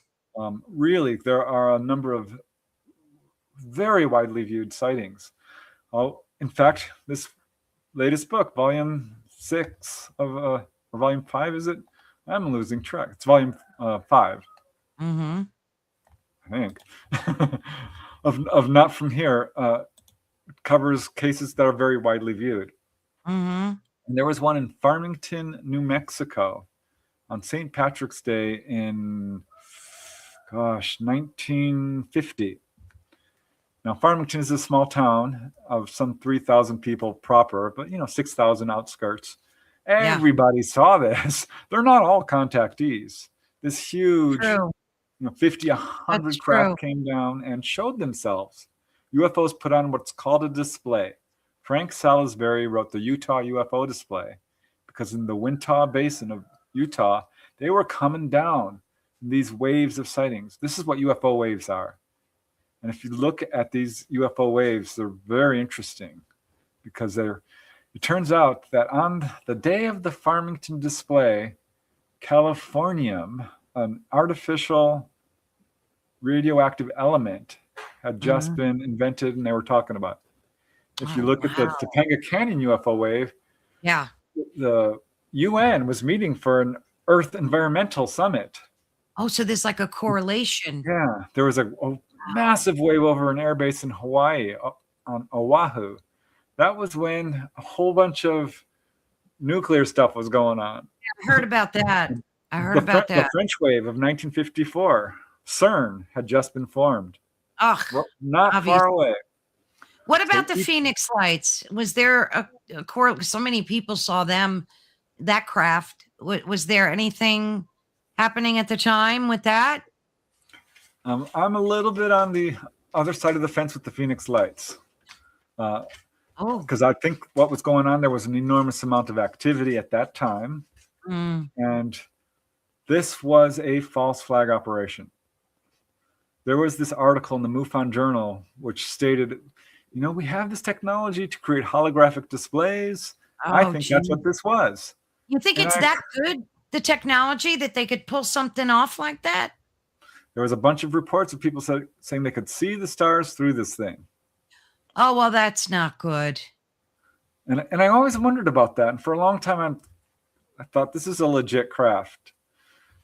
Really, there are a number of very widely viewed sightings. Oh, in fact, this latest book, volume 6 of or volume 5, is it? I'm losing track. It's volume 5, Mm-hmm. I think, of Not From Here. Covers cases that are very widely viewed. Mm-hmm. And there was one in Farmington, New Mexico, on St. Patrick's Day in, 1950. Now, Farmington is a small town of some 3,000 people proper, but 6,000 outskirts. Yeah. Everybody saw this. They're not all contactees. This huge, True. 50, That's 100 true. craft came down and showed themselves. UFOs put on what's called a display. Frank Salisbury wrote the Utah UFO display because in the Wichita Basin of Utah, they were coming down in these waves of sightings. This is what UFO waves are. And if you look at these UFO waves, they're very interesting because it turns out that on the day of the Farmington display, californium, an artificial radioactive element, had just been invented and they were talking about it. If you look at the Topanga Canyon UFO wave, Yeah. the UN was meeting for an Earth Environmental Summit. Oh, so there's like a correlation. Yeah, there was a massive wave over an airbase in Hawaii on Oahu. That was when a whole bunch of nuclear stuff was going on. I heard about that. I heard about The that. French wave of 1954, CERN had just been formed. Ugh. Not Obvious. far away. What about the Phoenix lights? Was there a core? So many people saw them, that craft. Was there anything happening at the time with that? I'm a little bit on the other side of the fence with the Phoenix lights. Because I think what was going on, there was an enormous amount of activity at that time. And this was a false flag operation. There was this article in the MUFON Journal which stated, we have this technology to create holographic displays. I think that's what this was. You think it's that good, the technology, that they could pull something off like that? There was a bunch of reports of people saying they could see the stars through this thing. Oh, well, that's not good. And I always wondered about that. And for a long time, I thought this is a legit craft.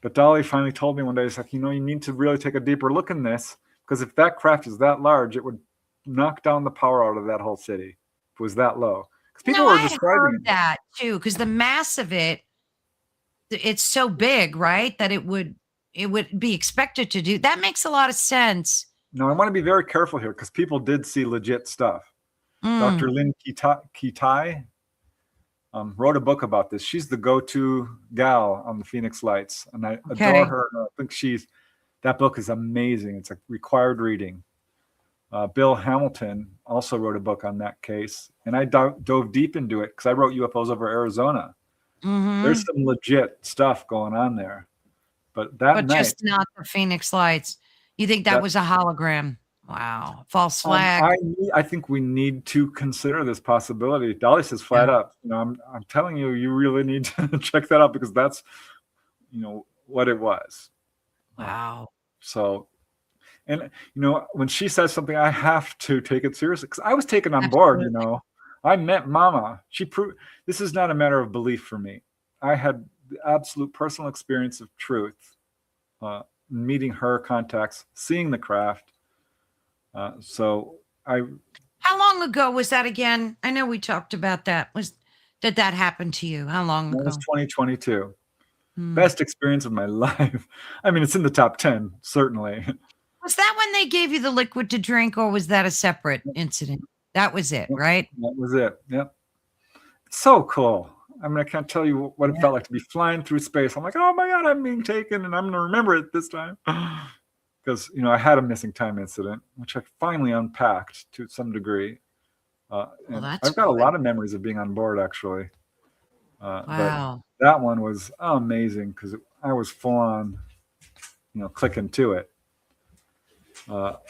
But Dolly finally told me one day, she's like, you need to really take a deeper look in this, because if that craft is that large, it would knock down the power out of that whole city if it was that low. Because people were describing heard that too, because the mass of it's so big, right, that it would be expected to do. That makes a lot of sense. No, I want to be very careful here because people did see legit stuff. Dr. Lynn Kitai wrote a book about this. She's the go-to gal on the Phoenix Lights, and I adore her. I think that book is amazing. It's a required reading. Bill Hamilton also wrote a book on that case, and I dove deep into it because I wrote UFOs over Arizona. There's some legit stuff going on there, but night, just not the Phoenix Lights. You think that was a hologram? Wow, false flag. I think we need to consider this possibility. Dolly says flat up. I'm telling you, you really need to check that out because that's, what it was. Wow. So, and when she says something, I have to take it seriously because I was taken on board. I met Mama. She proved this is not a matter of belief for me. I had the absolute personal experience of truth, meeting her contacts, seeing the craft. How long ago was that again? I know we talked about that. Did that happen to you? How long ago? It was 2022. Best experience of my life. I mean, it's in the top 10, certainly. Was that when they gave you the liquid to drink, or was that a separate incident? That was it, right? That was it. Yep. It's so cool. I mean, I can't tell you what it felt like to be flying through space. I'm like, oh my God, I'm being taken and I'm going to remember it this time. Because, I had a missing time incident, which I finally unpacked to some degree. Well, And that's I've got a good. lot of memories of being on board, actually. But Wow. that one was amazing because I was full on, clicking to it. But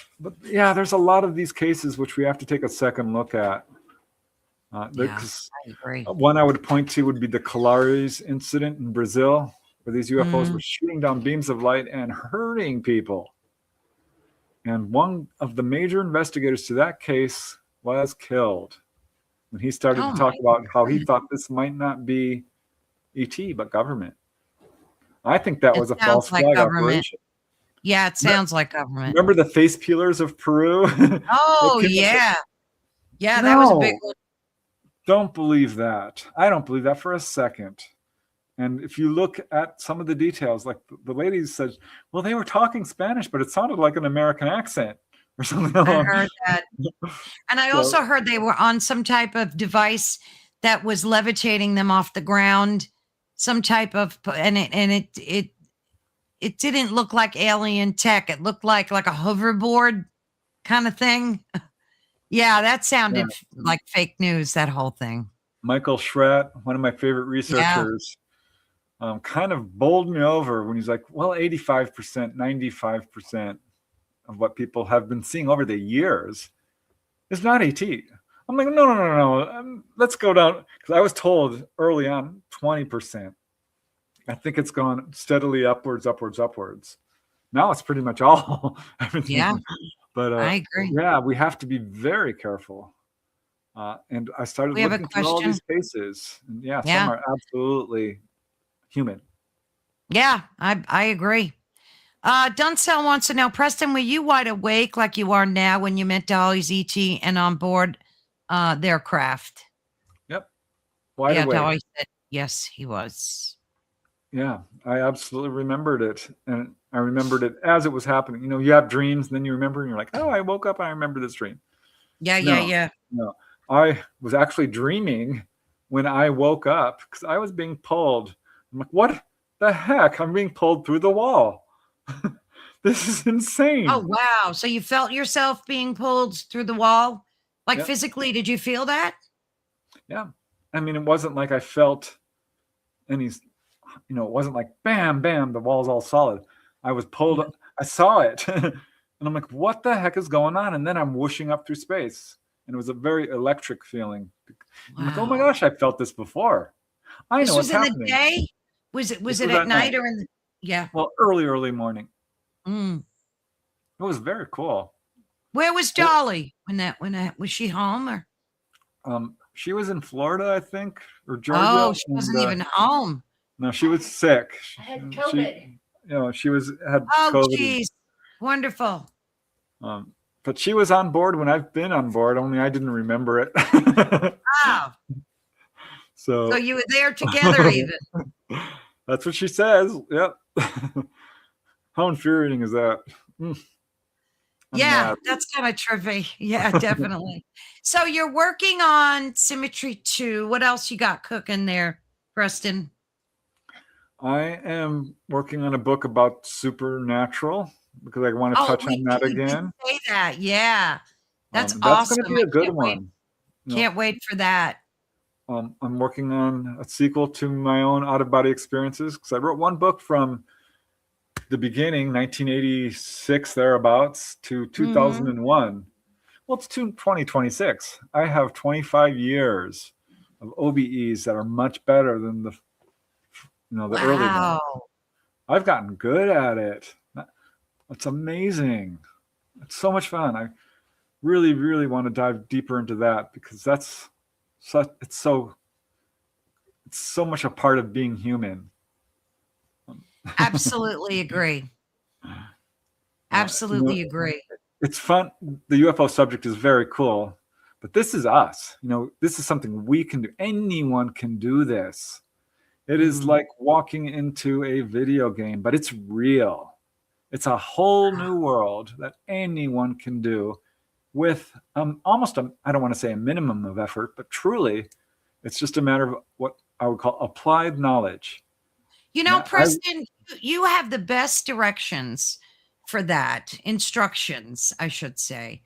yeah, there's a lot of these cases which we have to take a second look at. Yeah, I agree. One I would point to would be the Colares incident in Brazil, where these UFOs were shooting down beams of light and hurting people. And one of the major investigators to that case was killed when he started Oh to talk my about how he goodness. thought this might not be ET, but government. I think that It was a sounds false like flag government. operation. Yeah, it sounds like government. Remember the face peelers of Peru? Oh, They came up yeah. Yeah, that was a big No, one. don't believe that. I don't believe that for a second. And if you look at some of the details, like the lady said, well, they were talking Spanish, but it sounded like an American accent or something I along. heard that. And I So, also heard they were on some type of device that was levitating them off the ground, some type of, and it didn't look like alien tech. It looked like a hoverboard kind of thing. Yeah, that yeah. sounded like fake news, that whole thing. Michael Schratt, one of my favorite Yeah. researchers, kind of bowled me over when he's like, well, 85%, 95% of what people have been seeing over the years is not ET. I'm like, no. Let's go down. Because I was told early on 20%. I think it's gone steadily upwards. Now it's pretty much all everything. Yeah, But I agree. yeah, we have to be very careful. And I started We have a looking through all question. these cases. And yeah, some Yeah. are absolutely human. Yeah, I agree. Duncell wants to know, Preston, were you wide awake like you are now when you met Dolly's ET and on board their craft? Yep. Wide Yeah, awake. Dolly said yes, he was. Yeah, I absolutely remembered it. And I remembered it as it was happening. You have dreams, and then you remember, and you're like, oh, I woke up and I remember this dream. Yeah. No. I was actually dreaming when I woke up because I was being pulled. I'm like, what the heck? I'm being pulled through the wall. This is insane. Oh, wow. So you felt yourself being pulled through the wall? Like Yep. physically, did you feel that? Yeah. I mean, it wasn't like I felt any, it wasn't like bam, bam, the wall's all solid. I was pulled, Yeah. I saw it. And I'm like, what the heck is going on? And then I'm whooshing up through space. And it was a very electric feeling. I'm like, oh my Wow. gosh, I've felt this before. I This know was what's in happening. the day? Was it This at was at night night. or in the, yeah. Well, early morning. Mm. It was very cool. Where was Dolly when that was she home or? She was in Florida, I think, or Georgia. Oh, she wasn't even home. No, she was sick. I had She, COVID. she had Oh, COVID. geez. Wonderful. But she was on board when I've been on board, only I didn't remember it. Wow. So So you were there together even. that's what she says. Yep. How infuriating is that? I'm Yeah, mad. that's kind of trippy. Yeah, definitely. So you're working on Symmetry 2. What else you got cooking there, Preston? I am working on a book about supernatural because I want to touch on that you did again. say that. Yeah. That's That's awesome. going to be a good can't wait- one. Can't wait for that. I'm working on a sequel to my own out-of-body experiences because I wrote one book from the beginning, 1986 thereabouts, to 2001. Well, it's 2026. I have 25 years of OBEs that are much better than the early ones. Wow. I've gotten good at it. It's amazing. It's so much fun. I really, really want to dive deeper into that because it's so much a part of being human. Absolutely agree. Absolutely agree. It's fun. The UFO subject is very cool, but this is us. This is something we can do. Anyone can do this. It is like walking into a video game, but it's real. It's a whole new world that anyone can do with almost I don't want to say a minimum of effort, but truly, it's just a matter of what I would call applied knowledge. Preston, you have the best directions for that, instructions, I should say.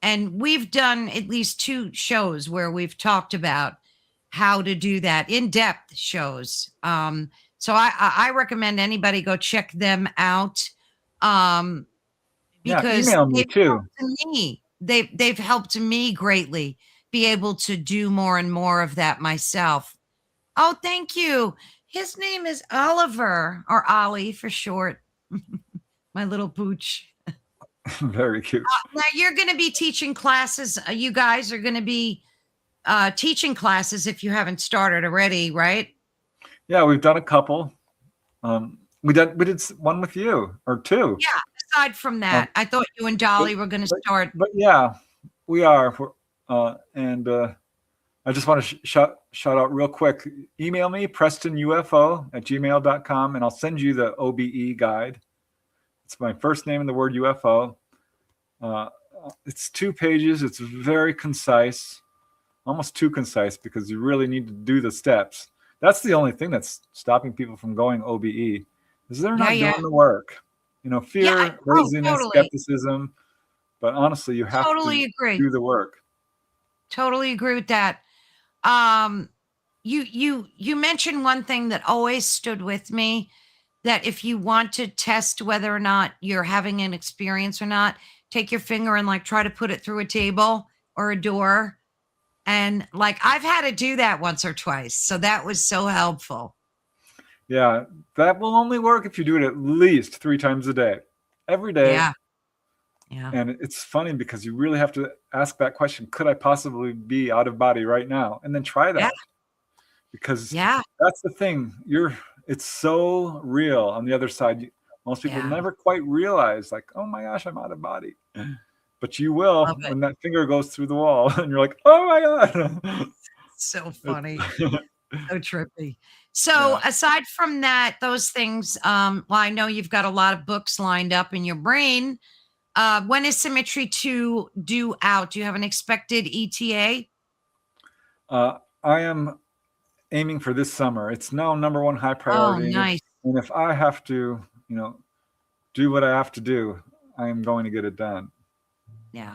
And we've done at least 2 shows where we've talked about how to do that, in-depth shows. So I recommend anybody go check them out. Yeah, Because email me too. they've helped me greatly be able to do more and more of that myself. Oh, thank you. His name is Oliver, or Ollie for short. My little pooch. Very cute. Now you're going to be teaching classes. You guys are going to be teaching classes if you haven't started already, right? Yeah, we've done a couple. We did one with you, or 2. Yeah. Aside from that, I thought you and Dolly were going to start. But yeah, we are. And I just want to shout out real quick. Email me, prestonufo@gmail.com, and I'll send you the OBE guide. It's my first name and the word UFO. It's 2 pages. It's very concise, almost too concise, because you really need to do the steps. That's the only thing that's stopping people from going OBE, is they're not doing the work. Fear, laziness, skepticism. But honestly, you have to do the work. Totally agree with that. You mentioned one thing that always stood with me, that if you want to test whether or not you're having an experience or not, take your finger and try to put it through a table or a door. And I've had to do that once or twice. So that was so helpful. Yeah, that will only work if you do it at least 3 times a day, every day. Yeah. And it's funny because you really have to ask that question: could I possibly be out of body right now? And then try that. Because that's the thing. It's so real on the other side. Most people never quite realize, oh my gosh, I'm out of body. But you will when that finger goes through the wall and you're like, oh my God. So funny. So trippy. So aside from that, those things, well, I know you've got a lot of books lined up in your brain. When is Symmetry 2 due out? Do you have an expected ETA? I am aiming for this summer. It's now #1 high priority. Oh, nice. And if I have to, do what I have to do, I am going to get it done. Yeah.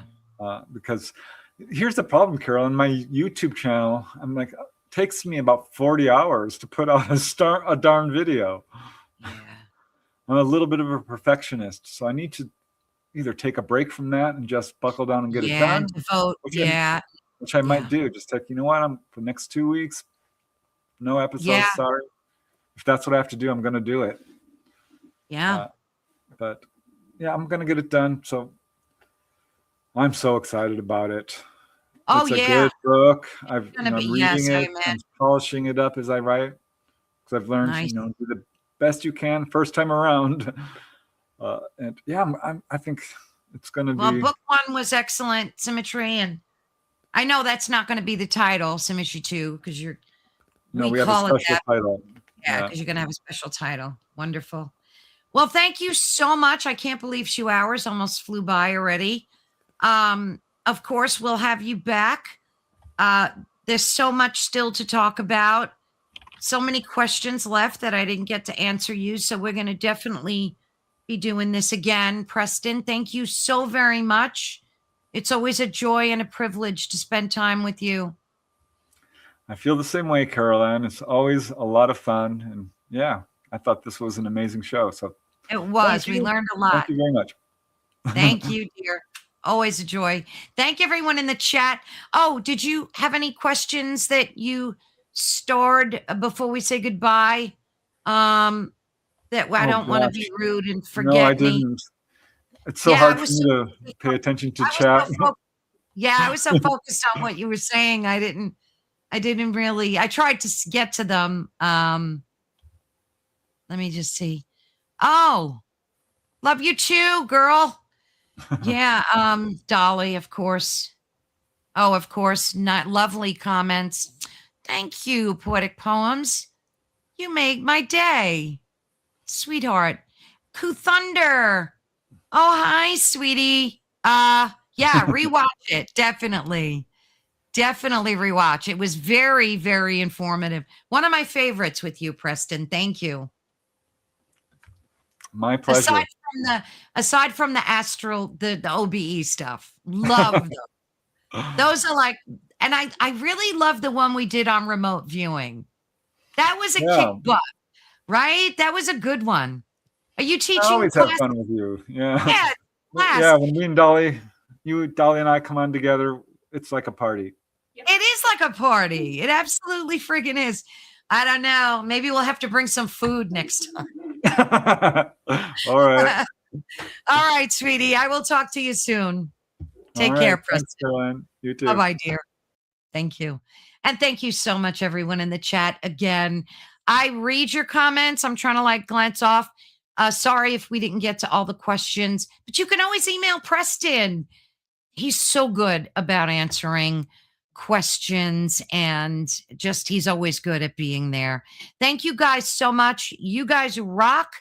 Because here's the problem, Carol. On my YouTube channel, it takes me about 40 hours to put out a darn video. Yeah. I'm a little bit of a perfectionist, so I need to either take a break from that and just buckle down and get it done. Which I might do. Just take, for the next 2 weeks, no episodes, sorry. If that's what I have to do, I'm going to do it. Yeah. But I'm going to get it done. So I'm so excited about it. Oh, it's a good book. I'm reading it. Amen. I'm polishing it up as I write, because I've learned, do the best you can first time around. And I think it's going to be. Well, book 1 was excellent, Symmetry, and I know that's not going to be the title, Symmetry 2, because we have a special title. Yeah, because you're going to have a special title. Wonderful. Well, thank you so much. I can't believe 2 hours almost flew by already. Of course, we'll have you back. There's so much still to talk about. So many questions left that I didn't get to answer you. So we're going to definitely be doing this again. Preston, thank you so very much. It's always a joy and a privilege to spend time with you. I feel the same way, Caroline. It's always a lot of fun. And I thought this was an amazing show. So it was. We learned a lot. Thank you very much. Thank you, dear. Always a joy. Thank everyone in the chat. Oh, did you have any questions that you stored before we say goodbye? That I don't want to be rude and forget. No, I didn't. It's so hard for me to pay attention to chat. I was so focused on what you were saying. I didn't really. I tried to get to them. Let me just see. Oh, love you too, girl. Dolly, of course. Oh, of course. Not lovely comments. Thank you, Poetic Poems. You made my day. Sweetheart. Koo Thunder. Oh, hi, sweetie. Rewatch it. Definitely rewatch. It was very, very informative. One of my favorites with you, Preston. Thank you. My pleasure. Aside from the astral, the OBE stuff, love them. Those are like, and I really love the one we did on remote viewing. That was a kick butt, right? That was a good one. Are you teaching? I always have fun with you. Yeah. Yeah. When me and Dolly and I come on together, it's like a party. It is like a party. It absolutely friggin' is. I don't know. Maybe we'll have to bring some food next time. All right. All right, sweetie. I will talk to you soon. Take care, Preston. Thanks, Caroline. You too. Bye-bye, dear. Thank you. And thank you so much, everyone in the chat. Again, I read your comments. I'm trying to like glance off. Sorry if we didn't get to all the questions, but you can always email Preston. He's so good about answering questions and just he's always good at being there. Thank you guys so much. You guys rock.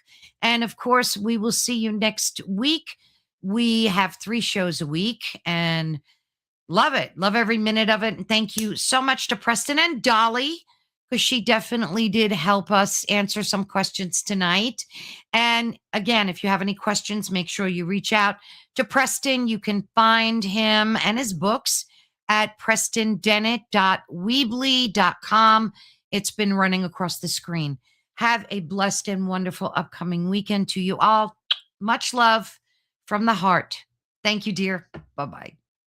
And of course, we will see you next week. We have 3 shows a week and love it. Love every minute of it. And thank you so much to Preston and Dolly, because she definitely did help us answer some questions tonight. And again, if you have any questions, make sure you reach out to Preston. You can find him and his books at prestondennett.weebly.com. It's been running across the screen. Have a blessed and wonderful upcoming weekend to you all. Much love from the heart. Thank you, dear. Bye-bye.